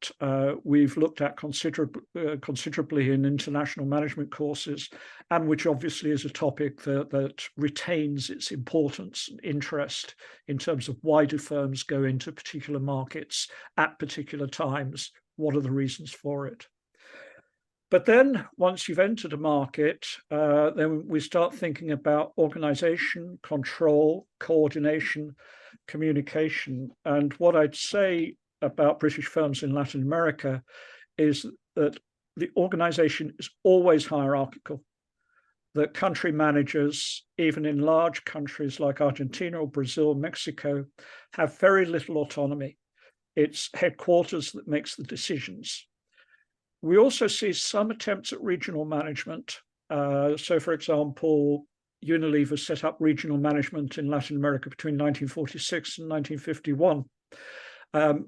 we've looked at considerably in international management courses, and which obviously is a topic that retains its importance and interest in terms of why do firms go into particular markets at particular times? What are the reasons for it? But then once you've entered a market, then we start thinking about organization, control, coordination, communication. And what I'd say about British firms in Latin America is that the organization is always hierarchical. That country managers, even in large countries like Argentina or Brazil, Mexico, have very little autonomy. It's headquarters that makes the decisions. We also see some attempts at regional management. So, for example, Unilever set up regional management in Latin America between 1946 and 1951.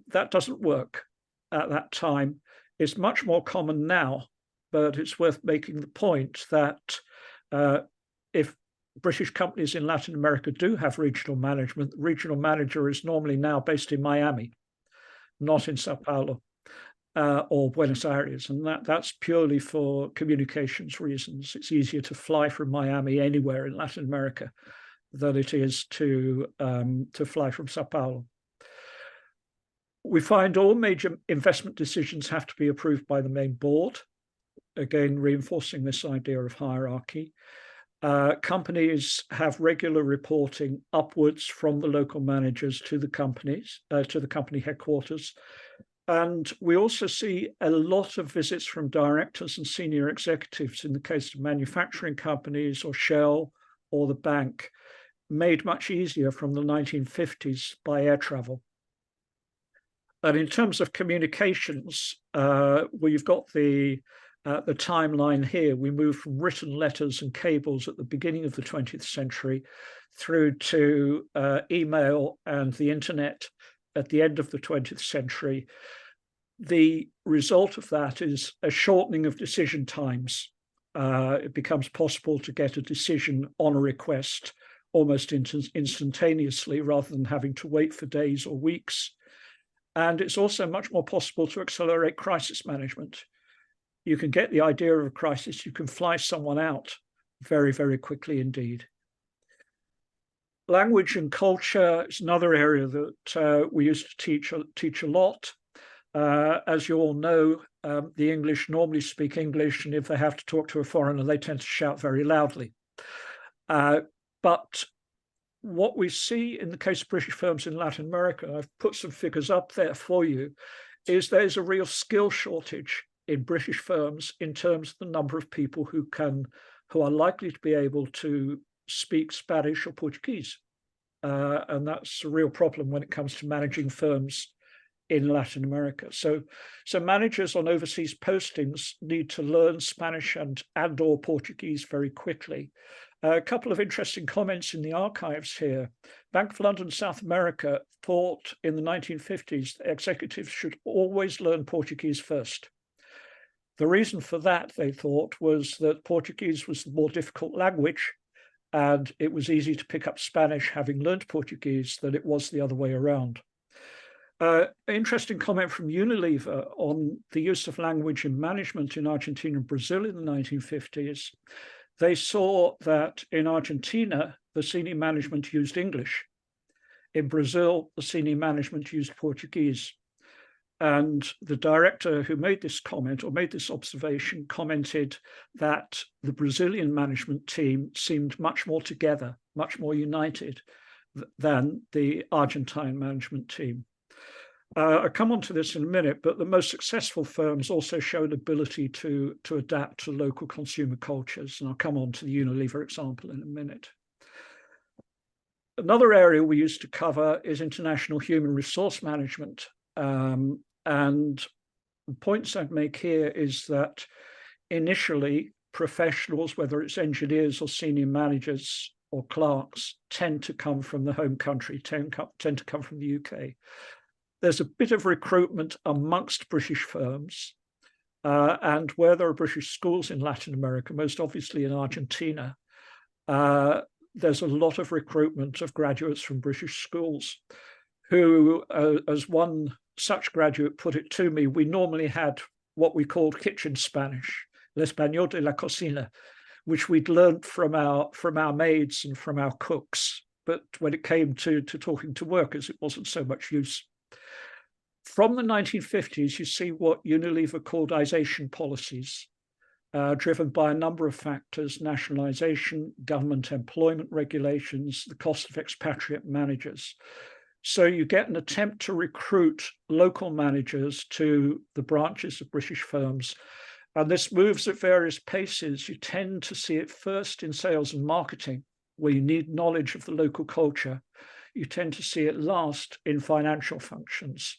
That doesn't work at that time. It's much more common now, but it's worth making the point that if British companies in Latin America do have regional management, the regional manager is normally now based in Miami, not in Sao Paulo. or Buenos Aires, and that's purely for communications reasons. It's easier to fly from Miami anywhere in Latin America than it is to fly from Sao Paulo. We find all major investment decisions have to be approved by the main board, again reinforcing this idea of hierarchy. Companies have regular reporting upwards from the local managers to the companies, to the company headquarters. And we also see a lot of visits from directors and senior executives in the case of manufacturing companies or Shell or the bank, made much easier from the 1950s by air travel. And in terms of communications, we've got the timeline here. We move from written letters and cables at the beginning of the 20th century through to email and the internet at the end of the 20th century. The result of that is a shortening of decision times. It becomes possible to get a decision on a request almost instantaneously rather than having to wait for days or weeks. And it's also much more possible to accelerate crisis management. You can get the idea of a crisis, you can fly someone out very, very quickly indeed. Language and culture is another area that we used to teach a lot. As you all know, the English normally speak English, and if they have to talk to a foreigner, they tend to shout very loudly. But what we see in the case of British firms in Latin America, I've put some figures up there for you, is there's a real skill shortage in British firms in terms of the number of people who are likely to be able to speak Spanish or Portuguese. And that's a real problem when it comes to managing firms in Latin America. So managers on overseas postings need to learn Spanish and or Portuguese very quickly. A couple of interesting comments in the archives here. Bank of London, South America thought in the 1950s that executives should always learn Portuguese first. The reason for that, they thought, was that Portuguese was the more difficult language, and it was easy to pick up Spanish having learned Portuguese than it was the other way around. An interesting comment from Unilever on the use of language in management in Argentina and Brazil in the 1950s. They saw that in Argentina, the senior management used English. In Brazil, the senior management used Portuguese. And the director who made this comment or made this observation commented that the Brazilian management team seemed much more together, much more united than the Argentine management team. I'll come on to this in a minute, but the most successful firms also showed ability to adapt to local consumer cultures. And I'll come on to the Unilever example in a minute. Another area we used to cover is international human resource management. And the points I'd make here is that initially professionals, whether it's engineers or senior managers or clerks, tend to come from the home country, tend to come from the UK. There's a bit of recruitment amongst British firms, and where there are British schools in Latin America, most obviously in Argentina, there's a lot of recruitment of graduates from British schools who, as one such graduate put it to me, we normally had what we called kitchen Spanish, l'español de la cocina, which we'd learned from our maids and from our cooks. But when it came to talking to workers, it wasn't so much use. From the 1950s, you see what Unilever called "ization" policies, driven by a number of factors: nationalization, government employment regulations, the cost of expatriate managers. So you get an attempt to recruit local managers to the branches of British firms. And this moves at various paces. You tend to see it first in sales and marketing, where you need knowledge of the local culture. You tend to see it last in financial functions.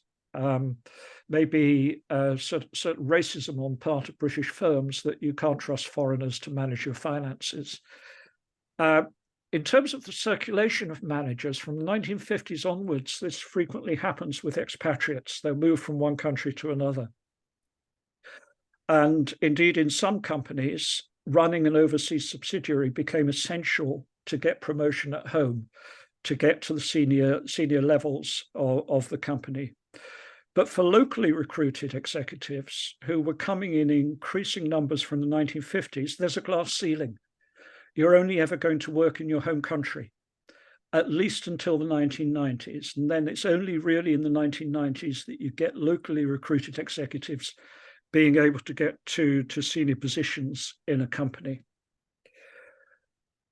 Maybe certain racism on part of British firms that you can't trust foreigners to manage your finances. In terms of the circulation of managers, from the 1950s onwards, this frequently happens with expatriates. They'll move from one country to another. And indeed, in some companies, running an overseas subsidiary became essential to get promotion at home, to get to the senior levels of the company. But for locally recruited executives who were coming in increasing numbers from the 1950s, there's a glass ceiling. You're only ever going to work in your home country, at least until the 1990s. And then it's only really in the 1990s that you get locally recruited executives being able to get to senior positions in a company.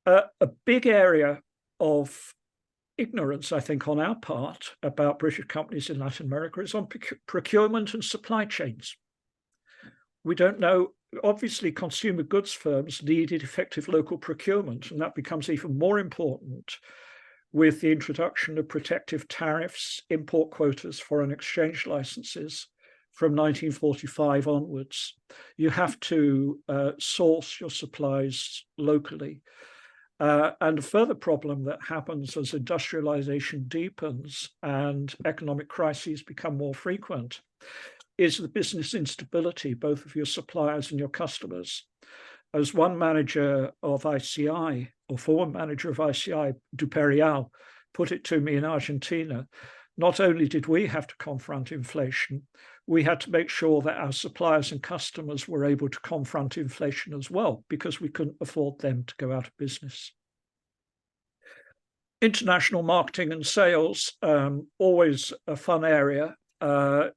A big area of ignorance, I think, on our part about British companies in Latin America is on procurement and supply chains. We don't know. Obviously, consumer goods firms needed effective local procurement, and that becomes even more important with the introduction of protective tariffs, import quotas, foreign exchange licenses from 1945 onwards. You have to source your supplies locally. And a further problem that happens as industrialization deepens and economic crises become more frequent is the business instability, both of your suppliers and your customers. As one manager of ICI, or former manager of ICI, Duperial, put it to me in Argentina, not only did we have to confront inflation, we had to make sure that our suppliers and customers were able to confront inflation as well, because we couldn't afford them to go out of business. International marketing and sales, always a fun area.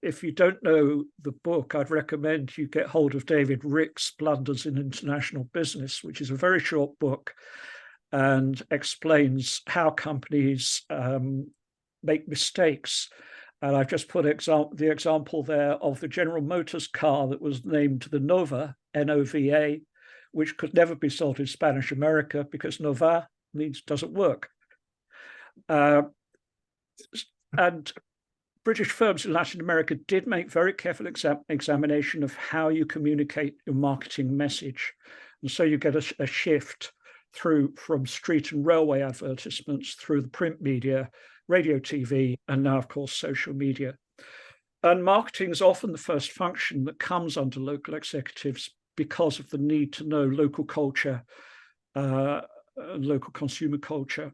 If you don't know the book, I'd recommend you get hold of David Rick's Blunders in International Business, which is a very short book and explains how companies make mistakes. And I've just put the example there of the General Motors car that was named the Nova, N-O-V-A, which could never be sold in Spanish America because Nova means doesn't work. And British firms in Latin America did make very careful examination of how you communicate your marketing message. And so you get a shift from street and railway advertisements through the print media, radio, TV, and now, of course, social media. And marketing is often the first function that comes under local executives because of the need to know local culture, local consumer culture.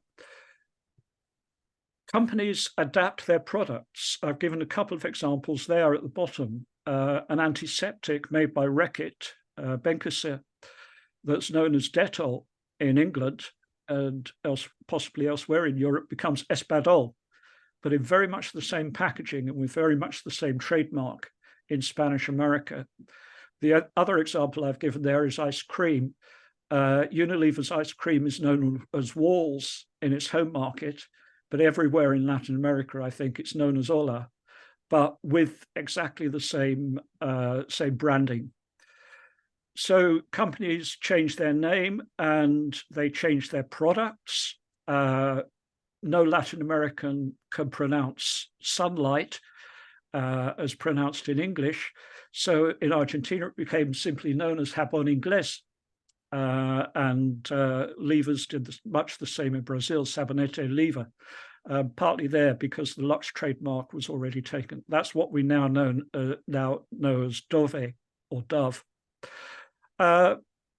Companies adapt their products. I've given a couple of examples there at the bottom. An antiseptic made by Reckitt, Benckiser, that's known as Dettol in England and possibly elsewhere in Europe becomes Espadol, but in very much the same packaging and with very much the same trademark in Spanish America. The other example I've given there is ice cream. Unilever's ice cream is known as Walls in its home market, but everywhere in Latin America, I think it's known as Ola, but with exactly the same branding. So companies change their name and they change their products. No Latin American can pronounce sunlight as pronounced in English. So in Argentina, it became simply known as Jabón Inglés. And Levers did much the same in Brazil, Sabonete Lever, partly there because the Lux trademark was already taken. That's what we now know as Dove or Dove.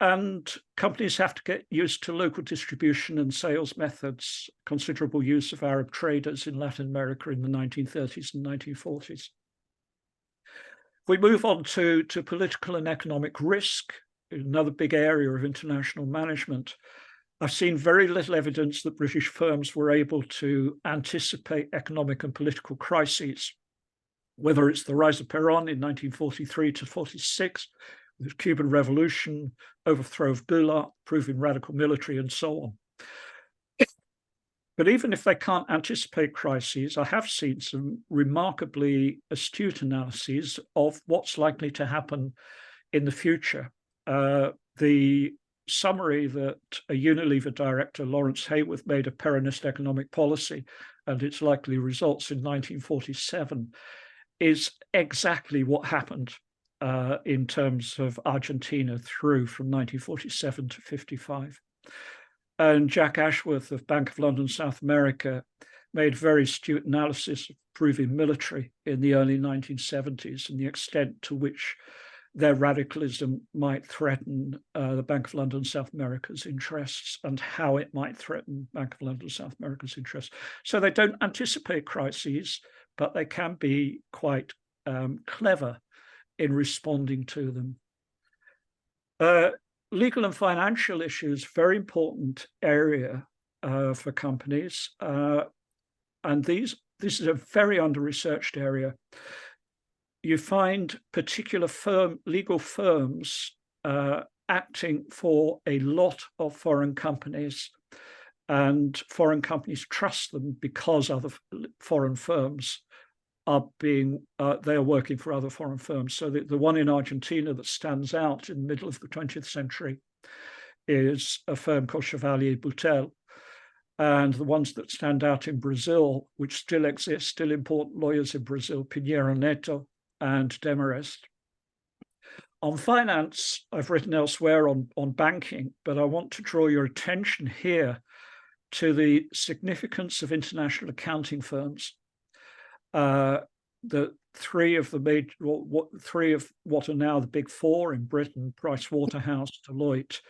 And companies have to get used to local distribution and sales methods, considerable use of Arab traders in Latin America in the 1930s and 1940s. If we move on to political and economic risk, another big area of international management, I've seen very little evidence that British firms were able to anticipate economic and political crises, whether it's the rise of Perón in 1943 to 46, the Cuban Revolution, overthrow of Gulag, proving radical military, and so on. But even if they can't anticipate crises, I have seen some remarkably astute analyses of what's likely to happen in the future. The summary that a Unilever director, Lawrence Hayworth, made of Peronist economic policy and its likely results in 1947 is exactly what happened in terms of Argentina through from 1947 to 55. And Jack Ashworth of Bank of London, South America, made very astute analysis of Peruvian military in the early 1970s and the extent to which their radicalism might threaten the Bank of London, South America's interests and how it might threaten Bank of London, South America's interests. So they don't anticipate crises, but they can be quite clever in responding to them. Legal and financial issues, very important area for companies. And this is a very under-researched area. You find particular legal firms acting for a lot of foreign companies, and foreign companies trust them because other foreign firms are they are working for other foreign firms. So the one in Argentina that stands out in the middle of the 20th century is a firm called Chevalier Boutel. And the ones that stand out in Brazil, which still exist, still important lawyers in Brazil, Pinheiro Neto and Demarest. On finance, I've written elsewhere on banking, but I want to draw your attention here to the significance of international accounting firms. The three of what are now the big four in Britain, Pricewaterhouse, Deloitte,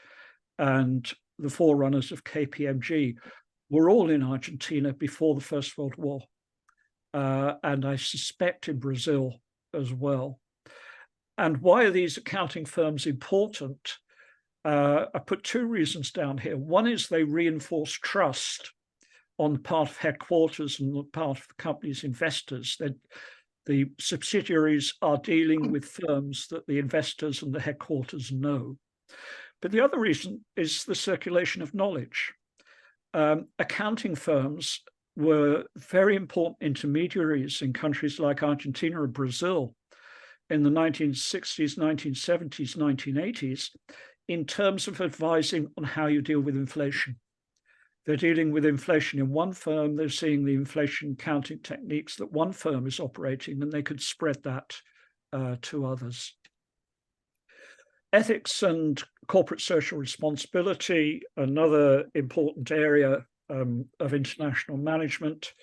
and the forerunners of KPMG, were all in Argentina before the First World War, and I suspect in Brazil as well. And why are these accounting firms important? I put two reasons down here. One is they reinforce trust on the part of headquarters and the part of the company's investors, that the subsidiaries are dealing with firms that the investors and the headquarters know. But the other reason is the circulation of knowledge. Accounting firms were very important intermediaries in countries like Argentina or Brazil in the 1960s, 1970s, 1980s, in terms of advising on how you deal with inflation. They're dealing with inflation in one firm, they're seeing the inflation accounting techniques that one firm is operating, and they could spread that to others. Ethics and corporate social responsibility, another important area of international management.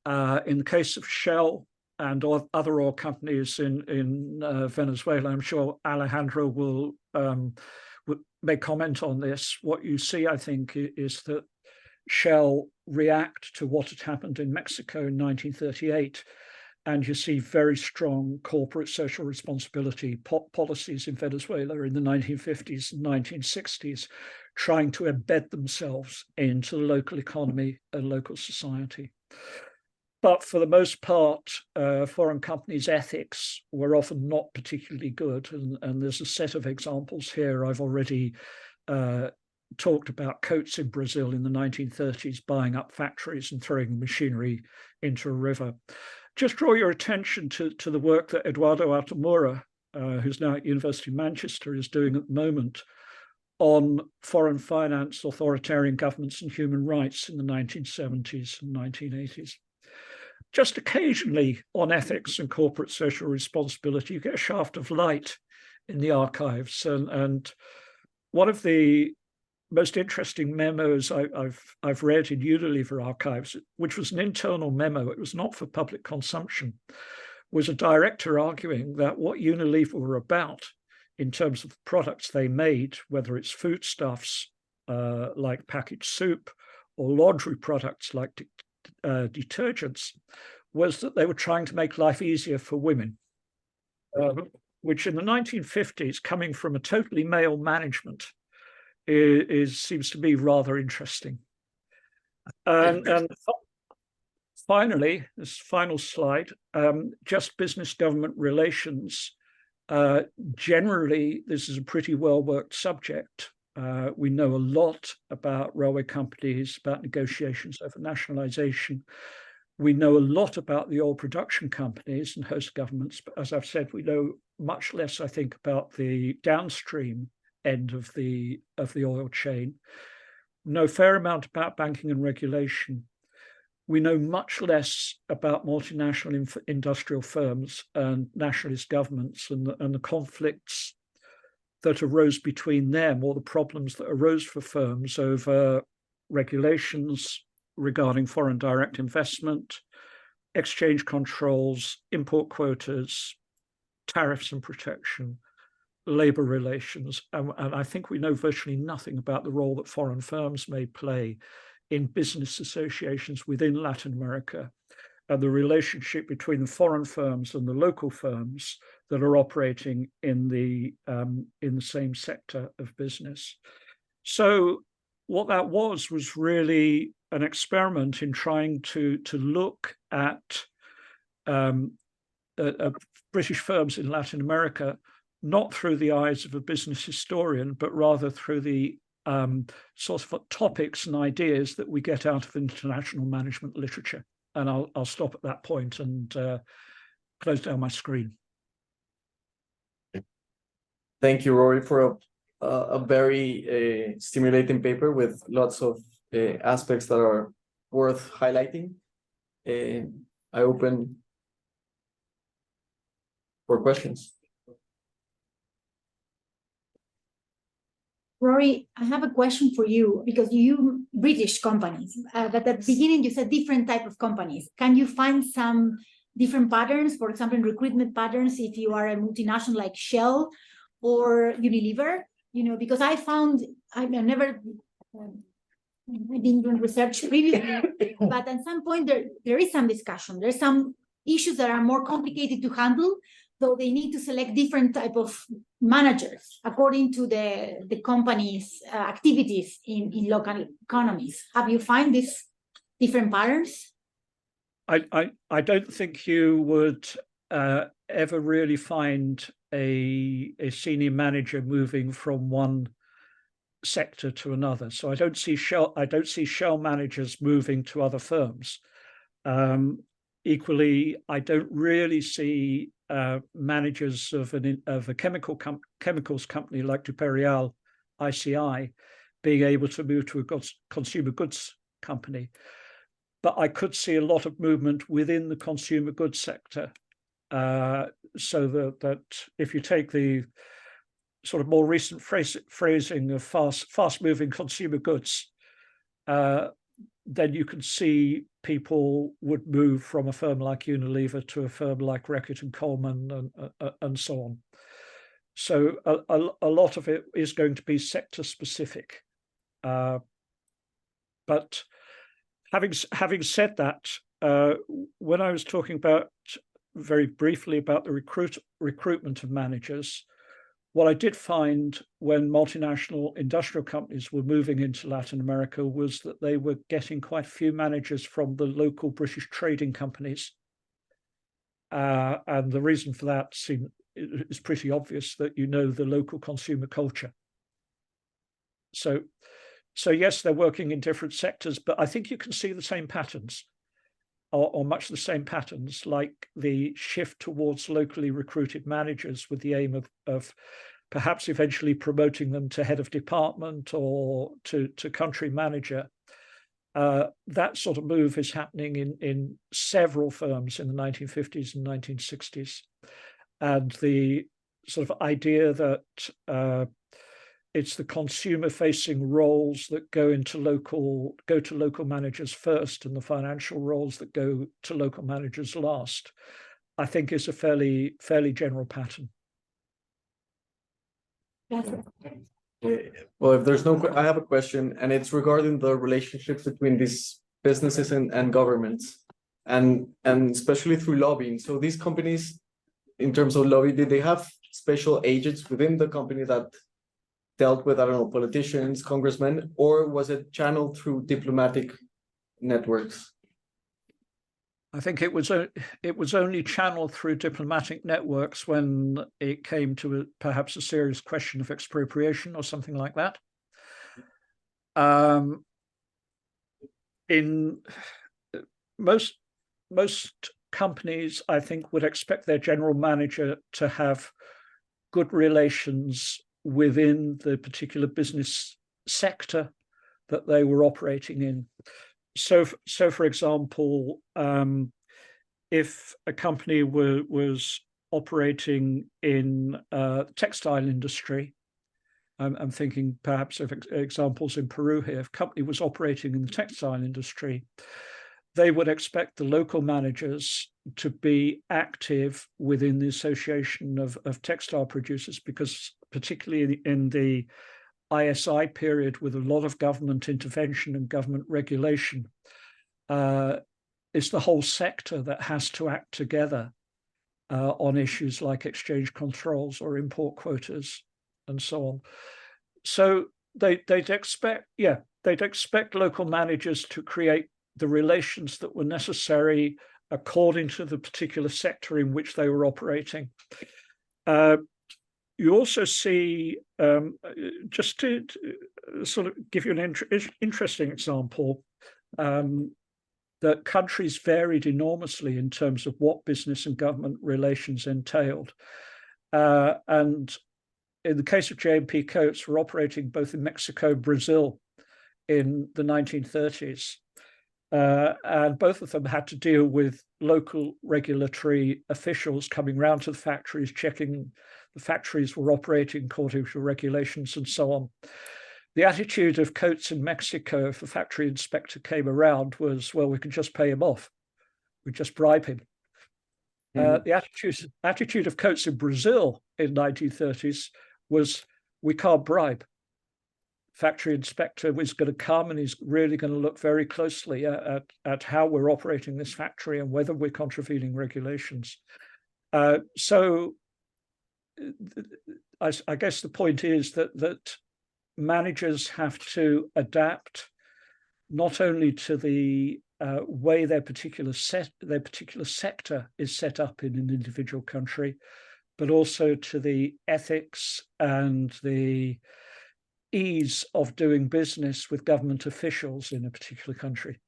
In the case of Shell and other oil companies in Venezuela, I'm sure Alejandro will may comment on this. What you see, I think, is that Shell react to what had happened in Mexico in 1938, and you see very strong corporate social responsibility policies in Venezuela in the 1950s and 1960s, trying to embed themselves into the local economy and local society. But for the most part, foreign companies' ethics were often not particularly good, and there's a set of examples here. I've already talked about Coates in Brazil in the 1930s, buying up factories and throwing the machinery into a river. Just draw your attention to the work that Eduardo Altamura, who's now at University of Manchester, is doing at the moment on foreign finance, authoritarian governments and human rights in the 1970s and 1980s. Just occasionally on ethics and corporate social responsibility, you get a shaft of light in the archives. And one of the most interesting memos I've read in Unilever archives, which was an internal memo, it was not for public consumption, was a director arguing that what Unilever were about in terms of the products they made, whether it's foodstuffs like packaged soup or laundry products like detergents, was that they were trying to make life easier for women, which in the 1950s, coming from a totally male management, seems to be rather interesting. And finally, this final slide, just business government relations. Generally, this is a pretty well-worked subject. We know a lot about railway companies, about negotiations over nationalization. We know a lot about the oil production companies and host governments, but as I've said, we know much less, I think, about the downstream end of the oil chain. Know a fair amount about banking and regulation. We know much less about multinational industrial firms and nationalist governments and the conflicts that arose between them, or the problems that arose for firms over regulations regarding foreign direct investment, exchange controls, import quotas, tariffs and protection, labor relations. And I think we know virtually nothing about the role that foreign firms may play in business associations within Latin America. the relationship between the foreign firms and the local firms that are operating in the same sector of business. So what that was really an experiment in trying to look at British firms in Latin America, not through the eyes of a business historian, but rather through the sort of topics and ideas that we get out of international management literature. And I'll stop at that point and close down my screen. Thank you, Rory, for a very stimulating paper with lots of aspects that are worth highlighting. I open for questions. Rory, I have a question for you, because you British companies, but at the beginning you said different type of companies. Can you find some different patterns, for example, recruitment patterns, if you are a multinational like Shell or Unilever? You know, because I found, I've never been doing research previously, but at some point there is some discussion. There's some issues that are more complicated to handle, so they need to select different type of managers according to the company's activities in local economies. Have you find these different patterns? I don't think you would ever really find a senior manager moving from one sector to another. So I don't see Shell managers moving to other firms. Equally, I don't really see managers of a chemicals company like Duperial, ICI, being able to move to a consumer goods company. But I could see a lot of movement within the consumer goods sector. So that if you take the sort of more recent phrasing of fast-moving consumer goods, then you can see people would move from a firm like Unilever to a firm like Reckitt and Coleman and so on. So a lot of it is going to be sector specific. But having said that, when I was talking about very briefly about the recruitment of managers, what I did find when multinational industrial companies were moving into Latin America was that they were getting quite a few managers from the local British trading companies. And the reason for that is pretty obvious, that you know the local consumer culture. So yes, they're working in different sectors, but I think you can see the same patterns, or much the same patterns, like the shift towards locally recruited managers with the aim of perhaps eventually promoting them to head of department or to country manager. That sort of move is happening in several firms in the 1950s and 1960s. And the sort of idea that it's the consumer-facing roles that go to local managers first, and the financial roles that go to local managers last, I think is a fairly general pattern. Well, if there's no, I have a question, and it's regarding the relationships between these businesses and governments, and especially through lobbying. So these companies, in terms of lobby, did they have special agents within the company that dealt with, I don't know, politicians, congressmen, or was it channeled through diplomatic networks? I think it was only channeled through diplomatic networks when it came to perhaps a serious question of expropriation or something like that. In most companies, I think, would expect their general manager to have good relations within the particular business sector that they were operating in. So for example, if a company was operating in textile industry, I'm thinking perhaps of examples in Peru here, if a company was operating in the textile industry, they would expect the local managers to be active within the association of textile producers, because particularly in the ISI period, with a lot of government intervention and government regulation, it's the whole sector that has to act together on issues like exchange controls or import quotas and so on. So they'd expect local managers to create the relations that were necessary according to the particular sector in which they were operating. You also see, just to sort of give you an interesting example, that countries varied enormously in terms of what business and government relations entailed. And in the case of J&P Coates, we're operating both in Mexico and Brazil in the 1930s. And both of them had to deal with local regulatory officials coming round to the factories, checking the factories were operating according to regulations and so on. The attitude of Coates in Mexico, if the factory inspector came around, was, well, we can just pay him off. We just bribe him. The attitude of Coates in Brazil in 1930s was, we can't bribe. Factory inspector was going to come and he's really going to look very closely at how we're operating this factory and whether we're contravening regulations. So I guess the point is that managers have to adapt not only to the way their particular sector is set up in an individual country, but also to the ethics and the ease of doing business with government officials in a particular country.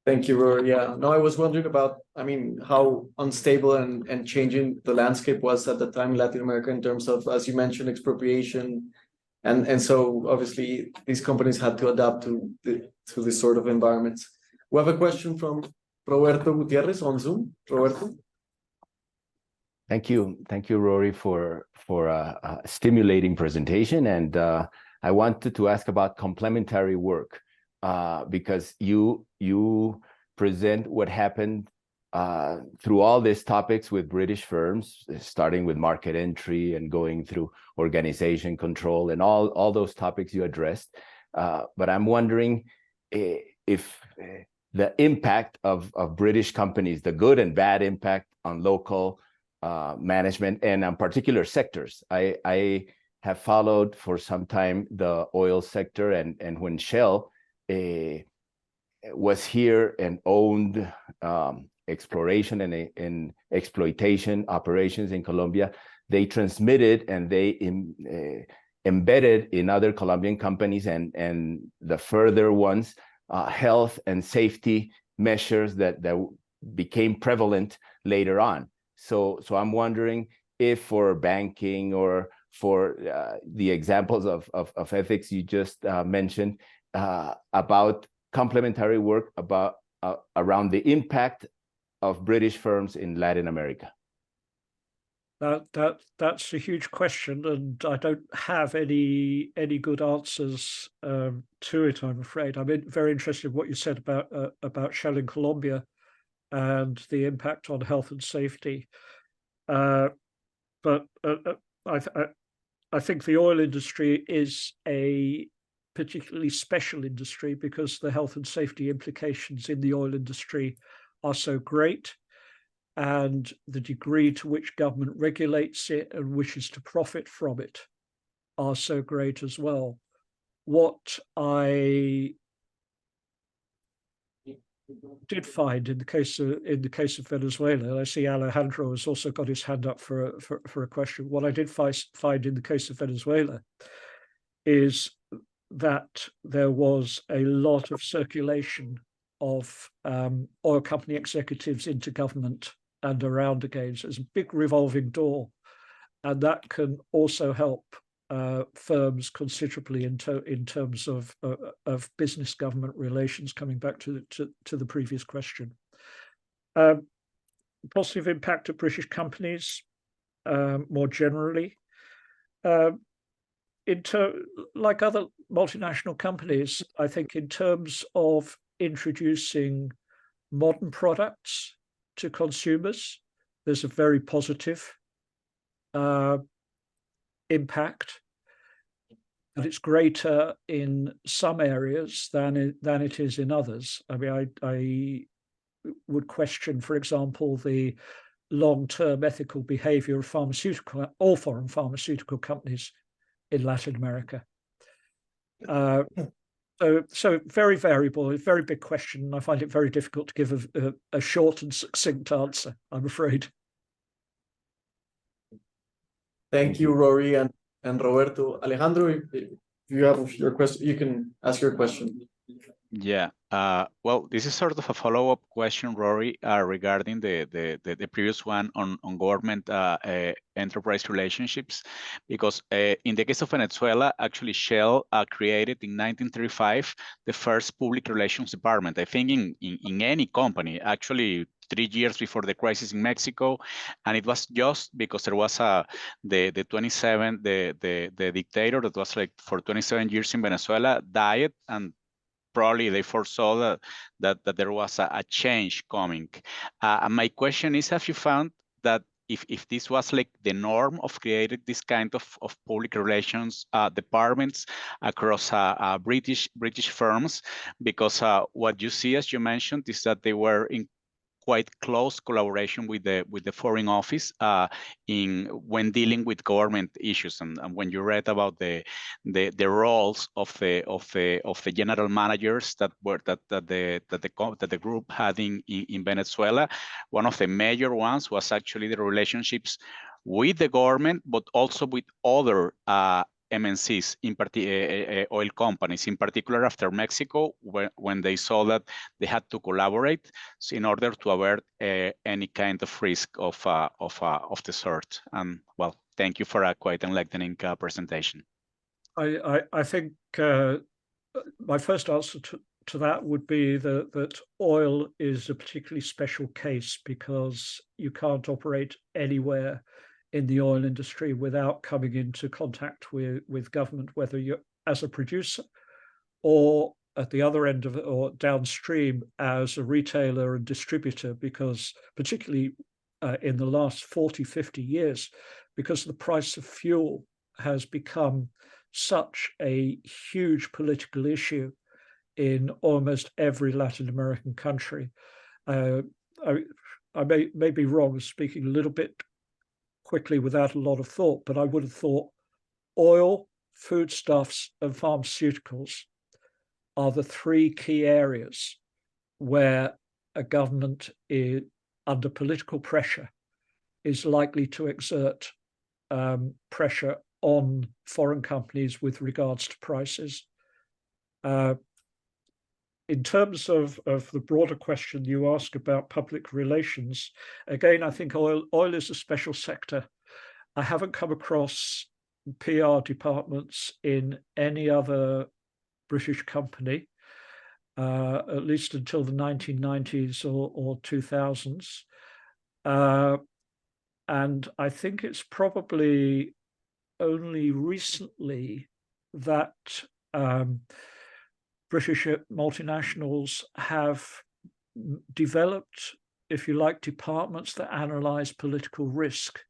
Thank you, Rory. Yeah, no, I was wondering about, I mean, how unstable and changing the landscape was at the time in Latin America in terms of, as you mentioned, expropriation. And so obviously these companies had to adapt to this sort of environments. We have a question from Roberto Gutierrez on Zoom. Roberto. Thank you, Rory, for a stimulating presentation. And I wanted to ask about complementary work, because you present what happened through all these topics with British firms, starting with market entry and going through organization control and all those topics you addressed. But I'm wondering if the impact of British companies, the good and bad impact on local management and on particular sectors. I have followed for some time the oil sector, and when Shell was here and owned exploration and exploitation operations in Colombia, they transmitted and they embedded in other Colombian companies, and the further ones, health and safety measures that became prevalent later on. So I'm wondering if for banking or for the examples of ethics you just mentioned, about complementary work about around the impact of British firms in Latin America. That's a huge question, and I don't have any good answers to it, I'm afraid. I'm very interested in what you said about Shell in Colombia and the impact on health and safety. But I think the oil industry is a particularly special industry because the health and safety implications in the oil industry are so great, and the degree to which government regulates it and wishes to profit from it are so great as well. What I did find in the case of Venezuela, and I see Alejandro has also got his hand up for a question. What I did find in the case of Venezuela is that there was a lot of circulation of oil company executives into government and around again. So it's a big revolving door, and that can also help firms considerably in terms of business government relations. Coming back to the previous question, positive impact of British companies more generally, like other multinational companies, I think in terms of introducing modern products to consumers, there's a very positive impact. but it's greater in some areas than it is in others. I mean, I would question, for example, the long-term ethical behavior of all foreign pharmaceutical companies in Latin America. So very variable, a very big question, and I find it very difficult to give a short and succinct answer, I'm afraid. Thank you, Rory and Roberto. Alejandro, if you have your question, you can ask your question. Yeah, well, this is sort of a follow-up question, Rory, regarding the previous one on government enterprise relationships, because in the case of Venezuela, actually Shell created in 1935 the first public relations department. I think in any company, actually 3 years before the crisis in Mexico, and it was just because there was the dictator that was like for 27 years in Venezuela died, and probably they foresaw that there was a change coming. And my question is, have you found that if this was like the norm of creating this kind of public relations departments across British firms? Because what you see, as you mentioned, is that they were in quite close collaboration with the Foreign Office when dealing with government issues, and when you read about the roles of the general managers that the group had in Venezuela, one of the major ones was actually the relationships with the government, but also with other MNCs, oil companies, in particular after Mexico, when they saw that they had to collaborate in order to avert any kind of risk of the sort. And well, thank you for a quite enlightening presentation. I think my first answer to that would be that oil is a particularly special case, because you can't operate anywhere in the oil industry without coming into contact with government, whether you're as a producer or at the other end of it, or downstream as a retailer and distributor, because particularly in the last 40, 50 years, because the price of fuel has become such a huge political issue in almost every Latin American country. I may be wrong, speaking a little bit quickly without a lot of thought, but I would have thought oil, foodstuffs, and pharmaceuticals are the 3 key areas where a government under political pressure is likely to exert pressure on foreign companies with regards to prices. In terms of the broader question you ask about public relations, again, I think oil is a special sector. I haven't come across PR departments in any other British company, at least until the 1990s or 2000s. And I think it's probably only recently that British multinationals have developed, if you like, departments that analyze political risk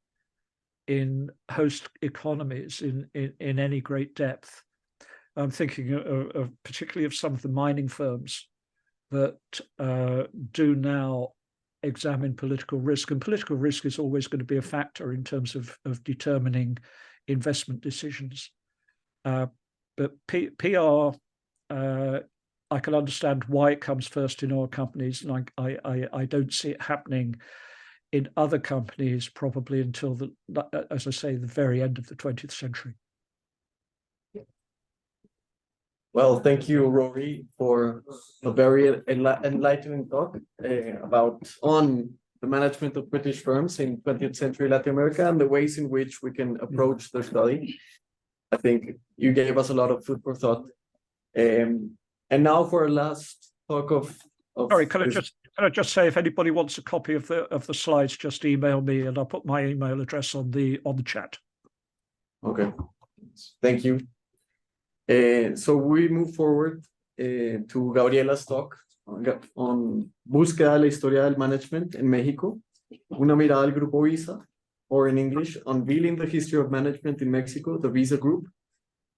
in host economies in any great depth. I'm thinking of particularly of some of the mining firms that do now examine political risk, and political risk is always going to be a factor in terms of determining investment decisions. But PR, I can understand why it comes first in oil companies, and I don't see it happening in other companies probably until as I say, the very end of the 20th century. Well, thank you, Rory, for a very enlightening talk on the management of British firms in 20th century Latin America and the ways in which we can approach the study. I think you gave us a lot of food for thought. And now for our last talk of Sorry, can I just say, if anybody wants a copy of the slides, just email me and I'll put my email address on the chat. Okay, thank you. So we move forward to Gabriela's talk on Búsqueda de la Historia del Management en México, una mirada al Grupo Visa, or in English, Unveiling the History of Management in Mexico, the Visa Group.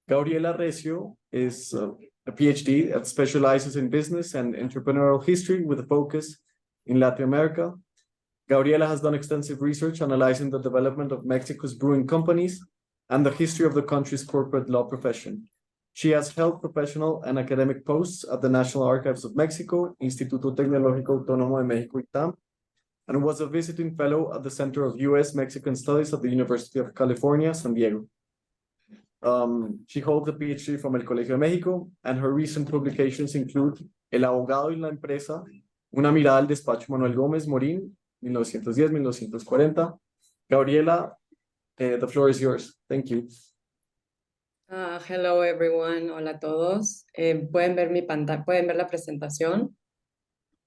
Gabriela Recio is a PhD that specializes in business and entrepreneurial history with a focus in Latin America. Gabriela has done extensive research analyzing the development of Mexico's brewing companies and the history of the country's corporate law profession. She has held professional and academic posts at the National Archives of Mexico, Instituto Tecnológico Autónomo de México, ITAM, and was a visiting fellow at the Center of U.S.-Mexican Studies at the University of California, San Diego. She holds a PhD from el Colegio de México, and her recent publications include El abogado y la empresa, una mirada al despacho Manuel Gómez Morín, 1910-1940. Gabriela, the floor is yours. Thank you. Hello everyone, hola a todos. ¿Pueden ver mi pantalla? ¿Pueden ver la presentación?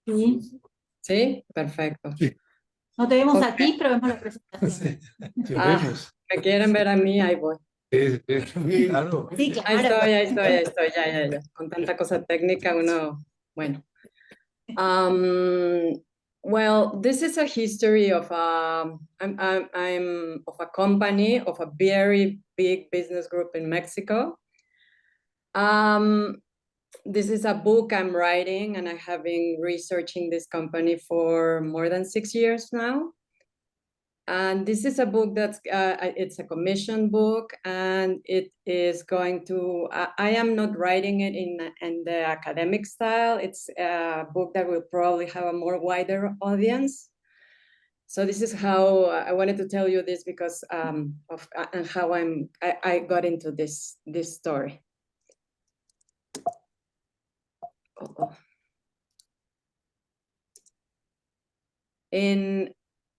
Sí. ¿Sí? Perfecto. Sí. No te vemos a Ok. ti, pero vemos la presentación. Te vemos. ¿Me quieren ver a mí? Ahí voy. Claro. Sí, Ahí claro. estoy, ya. Con tanta cosa técnica uno, bueno. Well, this is a history of I'm of a company, of a very big business group in Mexico. This is a book I'm writing, and I have been researching this company for more than 6 years now. And this is a book that's it's a commission book, and it is going to. I am not writing it in the academic style. It's a book that will probably have a more wider audience. So this is how I wanted to tell you this, because and how I got into this story. In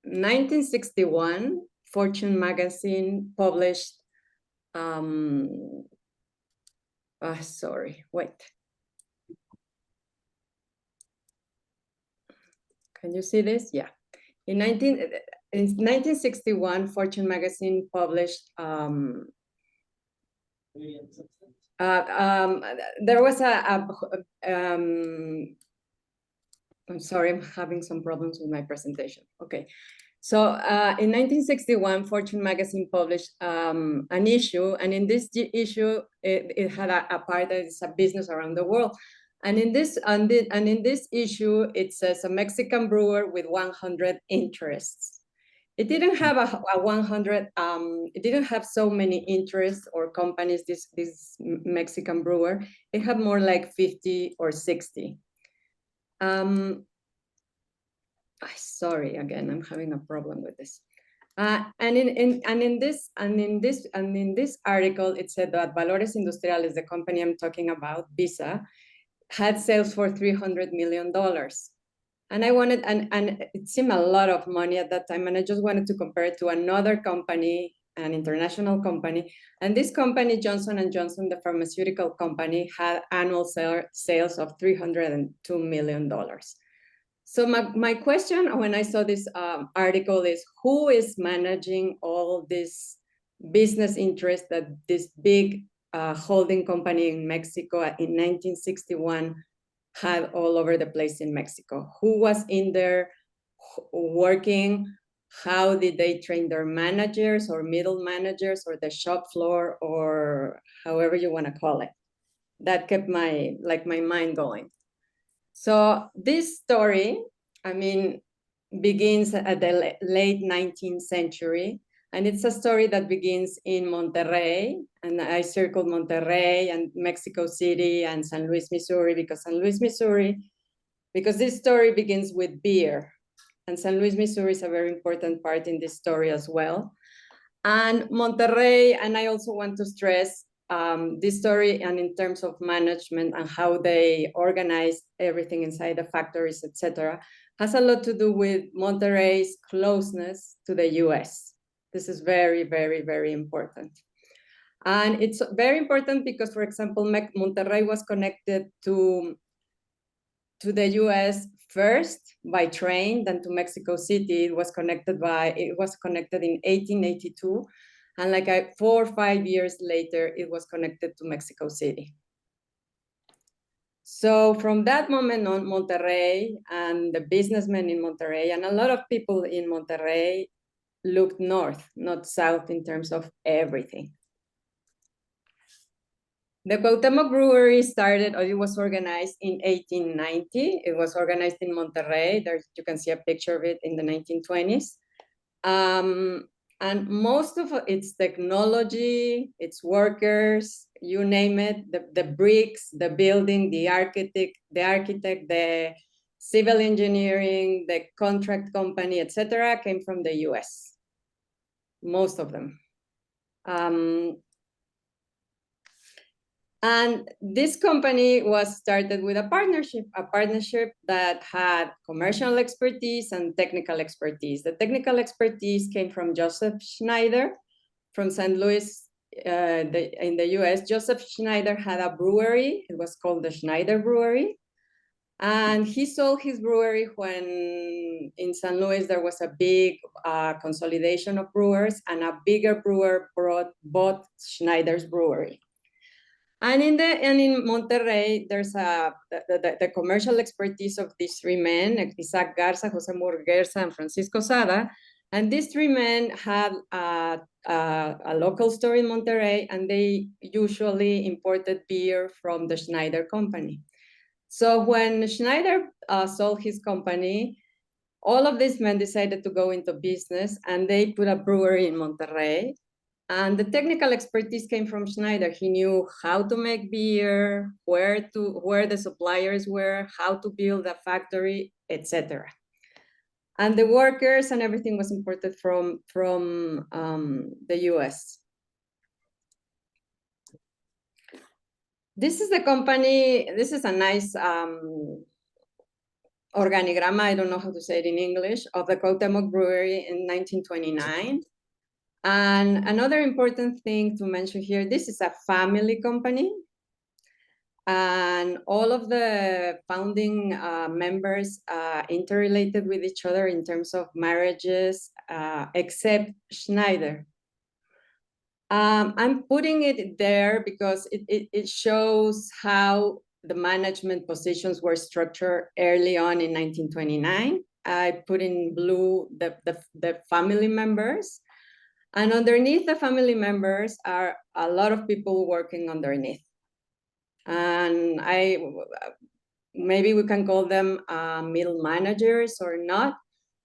1961, Fortune magazine published, sorry, wait. Can you see this? Yeah. In 1961, Fortune magazine published, there was I'm sorry, I'm having some problems with my presentation. Okay. So in 1961, Fortune magazine published an issue, and in this issue, it had a part that is a business around the world. And in this issue, it says a Mexican brewer with 100 interests. It didn't have a 100. It didn't have so many interests or companies. This Mexican brewer, it had more like 50 or 60. Sorry, again, I'm having a problem with this. And in this article, it said that Valores Industriales, the company I'm talking about, Visa, had sales for $300 million. And I wanted, and it seemed a lot of money at that time, and I just wanted to compare it to another company, an international company. And this company, Johnson & Johnson, the pharmaceutical company, had annual sales of $302 million. So my question when I saw this article is, who is managing all this business interest that this big holding company in Mexico in 1961 had all over the place in Mexico? Who was in there working? How did they train their managers or middle managers or the shop floor, or however you want to call it? That kept my mind going. So this story, I mean, begins at the late 19th century, and it's a story that begins in Monterrey, and I circled Monterrey and Mexico City and San Luis, Missouri, because this story begins with beer, and San Luis, Missouri is a very important part in this story as well. And Monterrey, and I also want to stress this story, and in terms of management and how they organize everything inside the factories, etc., has a lot to do with Monterrey's closeness to the US. This is very, very, very important. And it's very important because, for example, Monterrey was connected to the US first by train, then to Mexico City. It was connected in 1882. And like 4 or 5 years later, it was connected to Mexico City. So from that moment on, Monterrey and the businessmen in Monterrey and a lot of people in Monterrey looked north, not south in terms of everything. The Cuauhtémoc Brewery started, or it was organized in 1890. It was organized in Monterrey. There you can see a picture of it in the 1920s. And most of its technology, its workers, you name it, the bricks, the building, the architect, the civil engineering, the contract company, etc., came from the US. Most of them. And this company was started with a partnership that had commercial expertise and technical expertise. The technical expertise came from Joseph Schneider from St. Louis in the US. Joseph Schneider had a brewery. It was called the Schneider Brewery. And he sold his brewery when in St. Louis there was a big consolidation of brewers, and a bigger brewer bought Schneider's brewery. And in Monterrey, there's the commercial expertise of these three men, Isaac Garza, Jose Murguerza, and Francisco Sada. And these three men had a local store in Monterrey, and they usually imported beer from the Schneider company. So when Schneider sold his company, all of these men decided to go into business, and they put a brewery in Monterrey. And the technical expertise came from Schneider. He knew how to make beer, where the suppliers were, how to build a factory, etc. And the workers and everything was imported from the US. This is the company. This is a nice organigram, I don't know how to say it in English, of the Cuauhtémoc Brewery in 1929. And another important thing to mention here, this is a family company. And all of the founding members interrelated with each other in terms of marriages, except Schneider. I'm putting it there because it shows how the management positions were structured early on in 1929. I put in blue the family members. And underneath the family members are a lot of people working underneath. And maybe we can call them middle managers or not.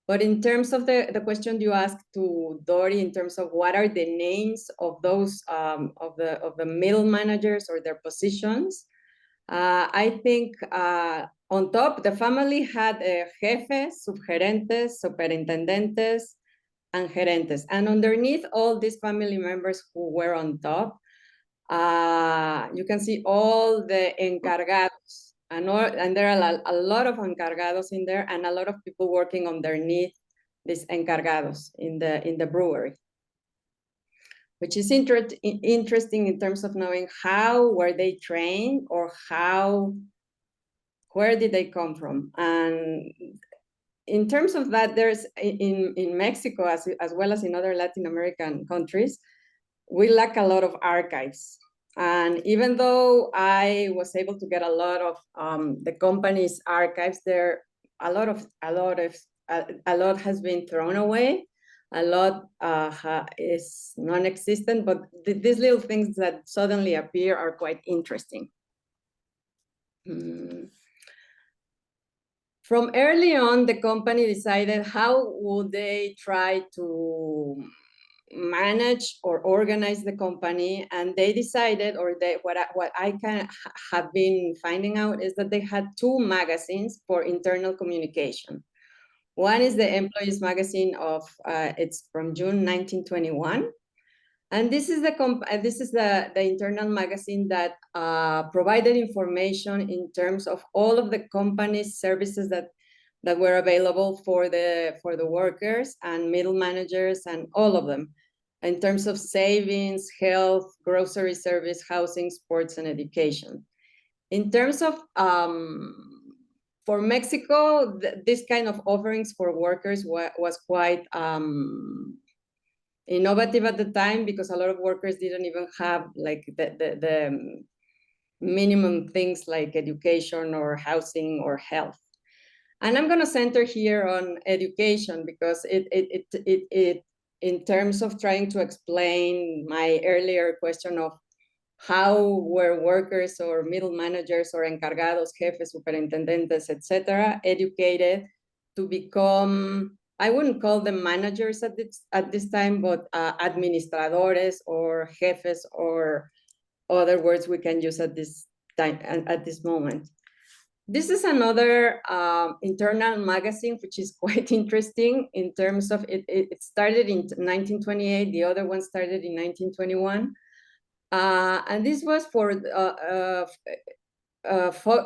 But in terms of the question you asked to Dori, in terms of what are the names of those of the middle managers or their positions, I think on top the family had jefes, subgerentes, superintendentes, and gerentes. And underneath all these family members who were on top, you can see all the encargados. And there are a lot of encargados in there, and a lot of people working underneath these encargados in the brewery, which is interesting in terms of knowing how were they trained, or where did they come from. And in terms of that, there's in Mexico, as well as in other Latin American countries, we lack a lot of archives. And even though I was able to get a lot of the company's archives, there a lot has been thrown away. A lot is non-existent, but these little things that suddenly appear are quite interesting. From early on, the company decided how would they try to manage or organize the company, and they decided, or what I can have been finding out is that they had two magazines for internal communication. One is the Employees Magazine of it's from June 1921, and this is the internal magazine that provided information in terms of all of the company's services that were available for the workers and middle managers and all of them, in terms of savings, health, grocery service, housing, sports, and education. In terms of for Mexico, this kind of offerings for workers was quite innovative at the time, because a lot of workers didn't even have like the minimum things like education or housing or health. And I'm going to center here on education, because it in terms of trying to explain my earlier question of how were workers or middle managers or encargados, jefes, superintendentes, etc., educated to become, I wouldn't call them managers at this time, but administradores or jefes or other words we can use at this time, at this moment. This is another internal magazine, which is quite interesting in terms of it started in 1928, the other one started in 1921. And this was for,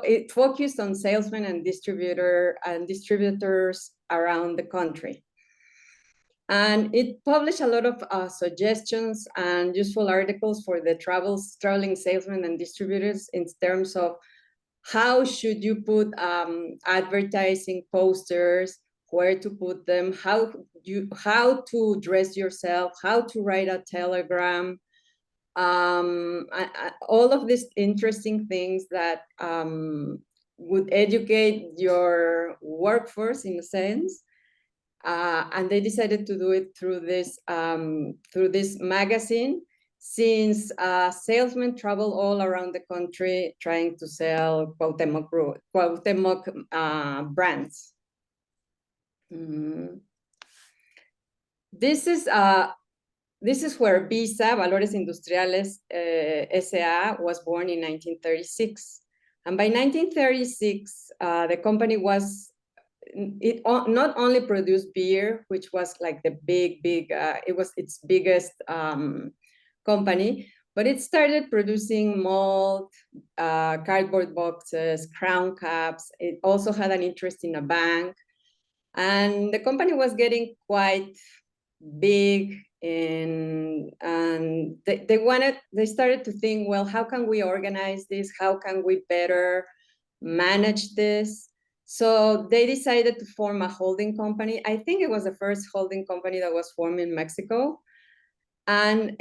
it focused on salesmen and distributors around the country. And it published a lot of suggestions and useful articles for the traveling salesmen and distributors in terms of how should you put advertising posters, where to put them, how to dress yourself, how to write a telegram, all of these interesting things that would educate your workforce in a sense. And they decided to do it through this magazine, since salesmen travel all around the country trying to sell Cuauhtemoc brands. This is where Visa, Valores Industriales S.A. was born in 1936. And by 1936, the company not only produced beer, which was like the big, it was its biggest company, but it started producing malt, cardboard boxes, crown caps. It also had an interest in a bank. And the company was getting quite big, and they started to think, well, how can we organize this? How can we better manage this? So they decided to form a holding company. I think it was the first holding company that was formed in Mexico. And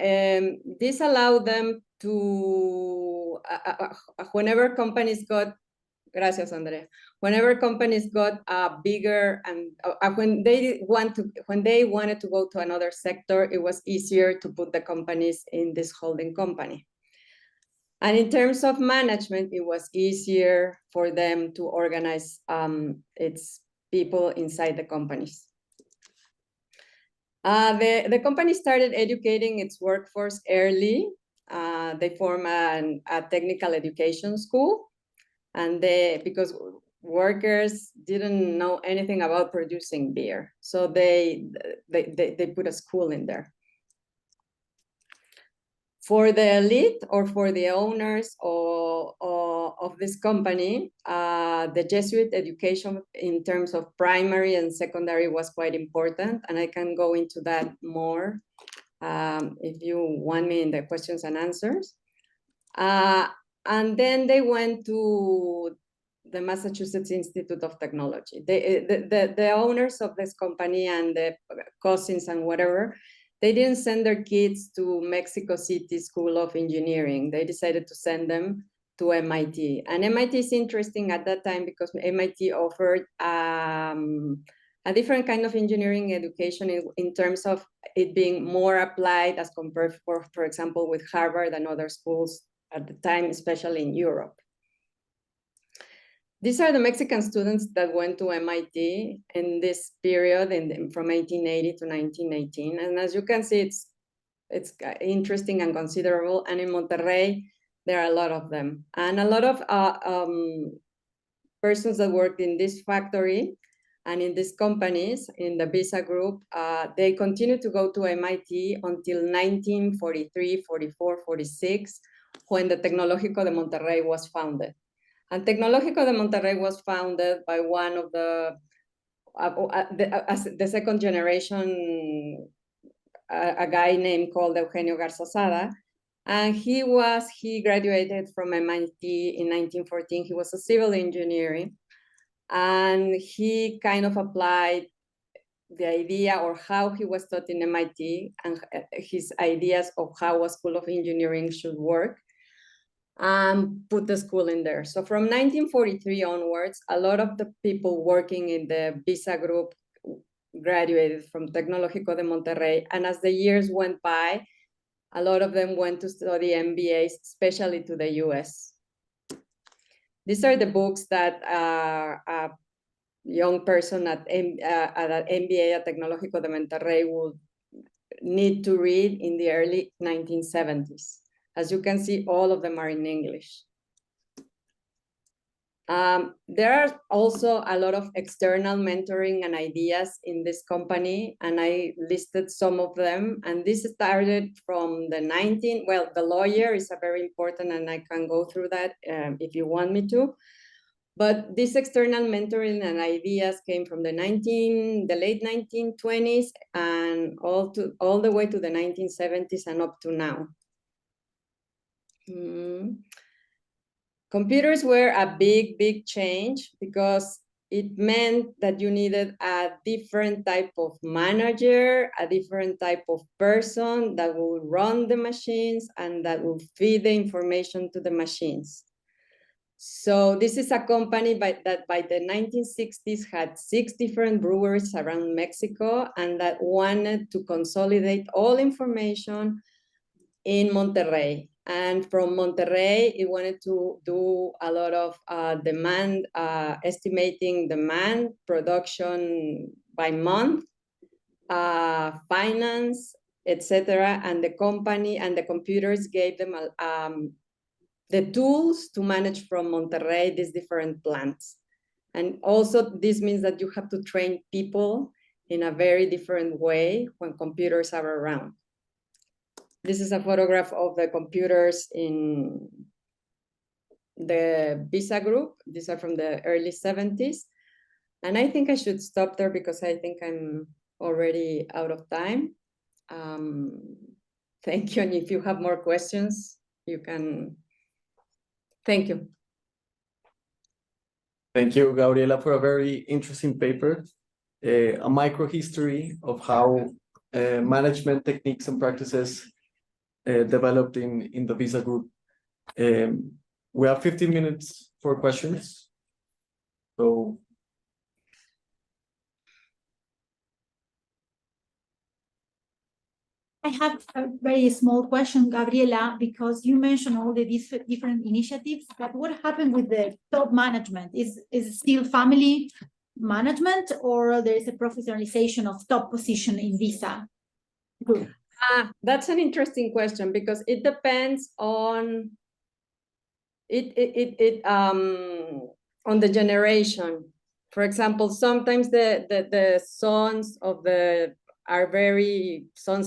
this allowed them to, whenever companies got, gracias, Andrea. Whenever companies got bigger and when they wanted to go to another sector, it was easier to put the companies in this holding company. And in terms of management, it was easier for them to organize its people inside the companies. The company started educating its workforce early. They formed a technical education school, and because workers didn't know anything about producing beer, so they put a school in there. For the elite or for the owners of this company, the Jesuit education in terms of primary and secondary was quite important, and I can go into that more if you want me in the questions and answers. And then they went to the Massachusetts Institute of Technology. The owners of this company and the cousins and whatever, they didn't send their kids to Mexico City School of Engineering. They decided to send them to MIT. And MIT is interesting at that time because MIT offered a different kind of engineering education in terms of it being more applied as compared, for example, with Harvard and other schools at the time, especially in Europe. These are the Mexican students that went to MIT in this period from 1880 to 1918. And as you can see, it's interesting and considerable. And in Monterrey, there are a lot of them. And a lot of persons that worked in this factory and in these companies, in the Visa group, they continued to go to MIT until 1943, 44, 46, when the Tecnológico de Monterrey was founded. And Tecnológico de Monterrey was founded by one of the second generation, a guy named called Eugenio Garza Sada. And he graduated from MIT in 1914. He was a civil engineer. And he kind of applied the idea or how he was taught in MIT and his ideas of how a school of engineering should work. Put the school in there. So from 1943 onwards, a lot of the people working in the Visa group graduated from Tecnológico de Monterrey. And as the years went by, A lot of them went to study MBAs, especially to the US. These are the books that a young person at MBA at Tecnológico de Monterrey would need to read in the early 1970s. As you can see, all of them are in English. There are also a lot of external mentoring and ideas in this company, and I listed some of them. And this started from the the lawyer is a very important, and I can go through that if you want me to. But this external mentoring and ideas came from the late 1920s and all the way to the 1970s and up to now. Computers were a big change because it meant that you needed a different type of manager, a different type of person that will run the machines and that will feed the information to the machines. So this is a company that by the 1960s had 6 different breweries around Mexico and that wanted to consolidate all information in Monterrey. And from Monterrey, it wanted to do a lot of demand, estimating demand, production by month, finance, etc. And the company and the computers gave them the tools to manage from Monterrey these different plants. And also this means that you have to train people in a very different way when computers are around. This is a photograph of the computers in the Visa group. These are from the early 70s. And I think I should stop there because I think I'm already out of time. Thank you. And if you have more questions, you can. Thank you. Thank you, Gabriela, for a very interesting paper, a microhistory of how management techniques and practices developed in the Visa group. We have 15 minutes for questions. So I have a very small question, Gabriela, because you mentioned all the different initiatives, but what happened with the top management? Is it still family management or there is a professionalization of top position in Visa group? That's an interesting question because it depends on on the generation. For example, sometimes the sons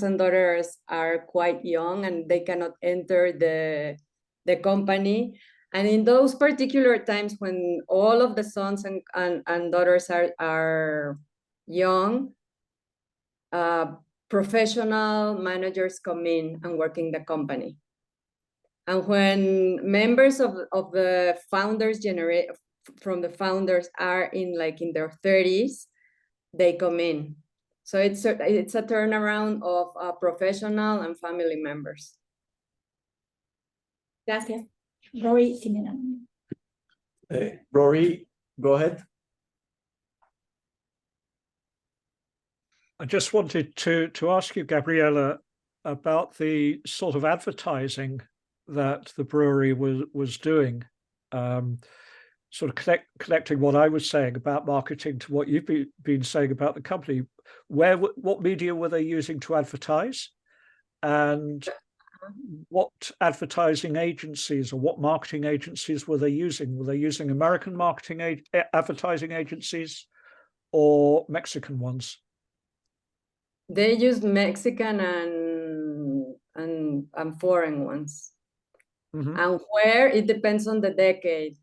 and daughters are quite young and they cannot enter the company. And in those particular times when all of the sons and daughters are young, professional managers come in and work in the company. And when members of the founders from the founders are in their 30s, they come in. So it's a turnaround of professional and family members. Gracias. Rory, Rory, go ahead. I just wanted to ask you, Gabriela, about the sort of advertising that the brewery was doing, sort of connecting what I was saying about marketing to what you've been saying about the company. What media were they using to advertise, and what advertising agencies or what marketing agencies were they using? Were they using American marketing advertising agencies or Mexican ones? They use Mexican and foreign ones. Mm-hmm. And where it depends on the decade.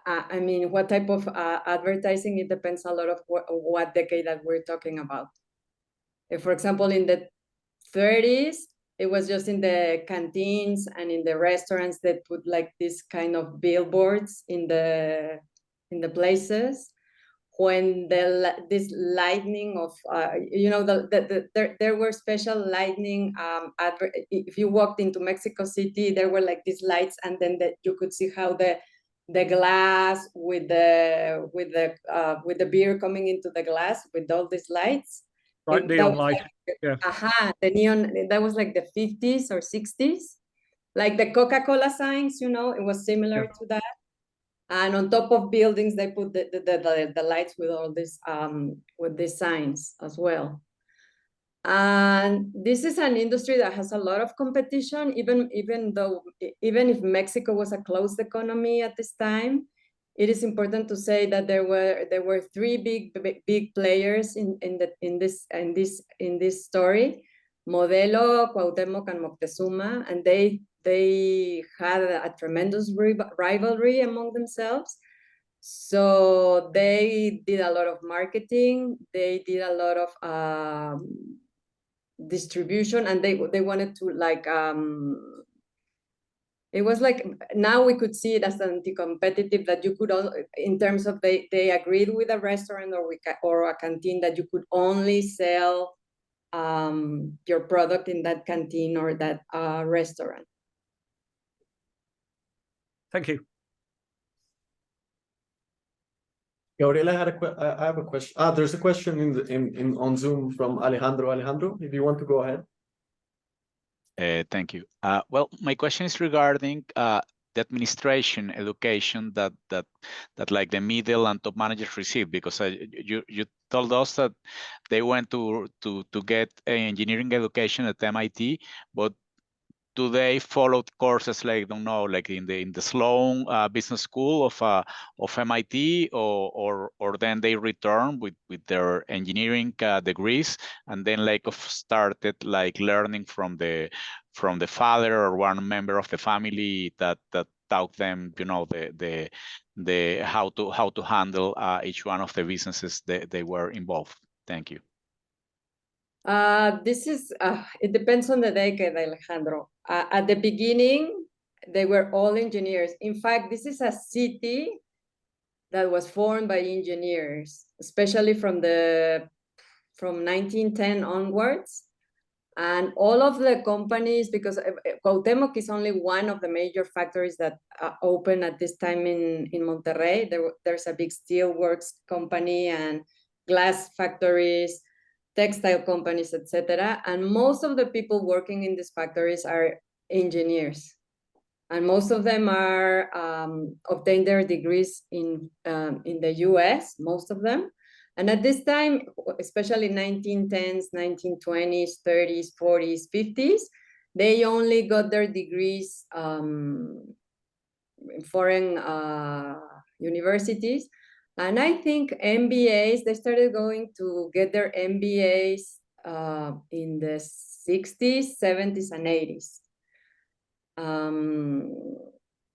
I mean, what type of advertising, it depends a lot of what decade that we're talking about. If, for example, in the 30s, it was just in the canteens and in the restaurants that put this kind of billboards in the places. When this lightning of, there were special lightning, if you walked into Mexico City, there were these lights, and then you could see how the glass with the beer coming into the glass with all these lights. Right, That neon was light. like Yeah. the neon, that was like the 50s or 60s. Like the Coca-Cola signs, it was similar to that. And on top of buildings, they put the lights with all this with these signs as well. And this is an industry that has a lot of competition, even if Mexico was a closed economy at this time. It is important to say that there were three big players in this story: Modelo, Cuauhtémoc, and Moctezuma, and they had a tremendous rivalry among themselves. So they did a lot of marketing. They did a lot of distribution, and they wanted to it was like, now we could see it as anti-competitive, that you could, in terms of they agreed with a restaurant or a canteen that you could only sell your product in that canteen or that restaurant. Thank you. Gabriela, I have a question. There's a question on Zoom from Alejandro. Alejandro, if you want to go ahead. Thank you. Well, my question is regarding the administration education that like the middle and top managers receive, because you told us that they went to get engineering education at MIT, but do they follow courses like, don't know, like in the Sloan Business School of MIT, or then they return with their engineering degrees, and then like started like learning from the father or one member of the family that taught them, the how to handle each one of the businesses they were involved. Thank you. This is, it depends on the decade, Alejandro. At the beginning, they were all engineers. In fact, this is a city that was formed by engineers, especially from 1910 onwards. And all of the companies, because Cuauhtémoc is only one of the major factories that opened at this time in Monterrey. There's a big steelworks company and glass factories, textile companies, etc. And most of the people working in these factories are engineers. And most of them are obtained their degrees in the US, most of them. And at this time, especially 1910s, 1920s, 30s, 40s, 50s, they only got their degrees in foreign universities. And I think MBAs, they started going to get their MBAs in the 60s, 70s, and 80s.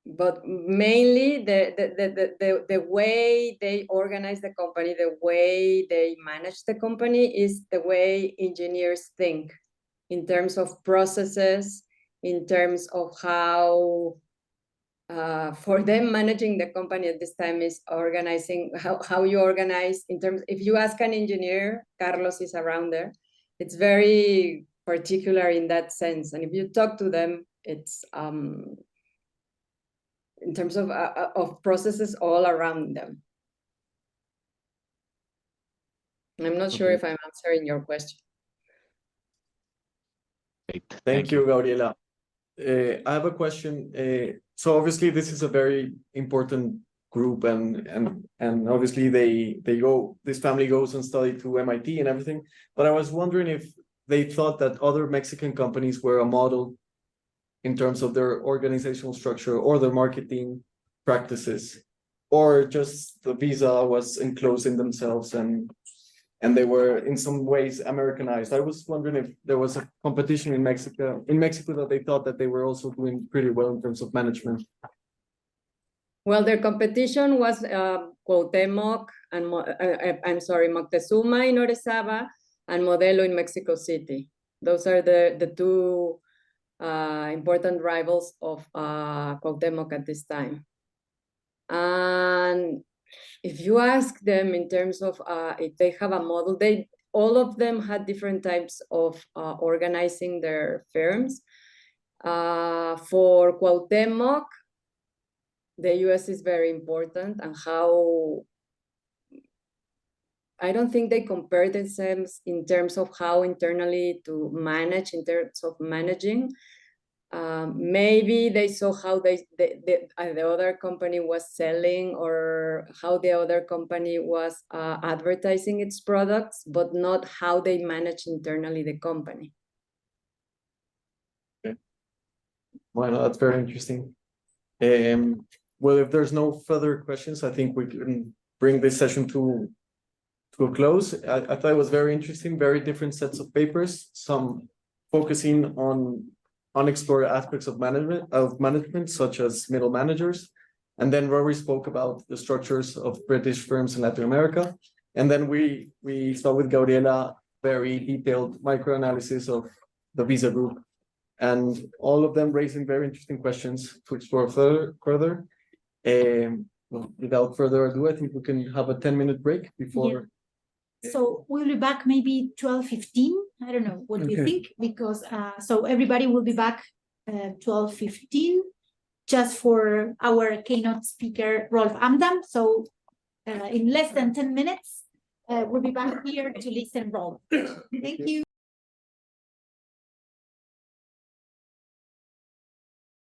But mainly the way they organize the company, the way they manage the company is the way engineers think in terms of processes, in terms of how, for them, managing the company at this time is organizing, how you organize in terms, if you ask an engineer, Carlos is around there, it's very particular in that sense. And if you talk to them, it's in terms of processes all around them. I'm not sure if I'm answering your question. Thank you, Gabriela. I have a question. So obviously this is a very important group, and obviously this family goes and study to MIT and everything. But I was wondering if they thought that other Mexican companies were a model in terms of their organizational structure or their marketing practices, or just the Visa was enclosed in themselves and they were in some ways Americanized. I was wondering if there was a competition in Mexico that they thought that they were also doing pretty well in terms of management. Well, their competition was Cuauhtémoc and Moctezuma in Orizaba and Modelo in Mexico City. Those are the two important rivals of Cuauhtémoc at this time. And if you ask them in terms of if they have a model, all of them had different types of organizing their firms. For Cuauhtémoc, the US is very important, and how I don't think they compare themselves in terms of how internally to manage, in terms of managing. Maybe they saw how the other company was selling or how the other company was advertising its products, but not how they manage internally the company. Okay. Well, that's very interesting. Well, if there's no further questions, I think we can bring this session to a close. I thought it was very interesting, very different sets of papers, some focusing on unexplored aspects of management, such as middle managers. And then Rory spoke about the structures of British firms in Latin America. And then we saw with Gabriela very detailed microanalysis of the Visa Group, and all of them raising very interesting questions to explore further. Well, without further ado, I think we can have a 10-minute break before. Yeah. So we'll be back maybe 12:15. I don't know. What do you think? Because so everybody will be back 12:15 just for our keynote speaker, Rolf Amdam. So in less than 10 minutes, we'll be back here to listen, Rolf. Thank you.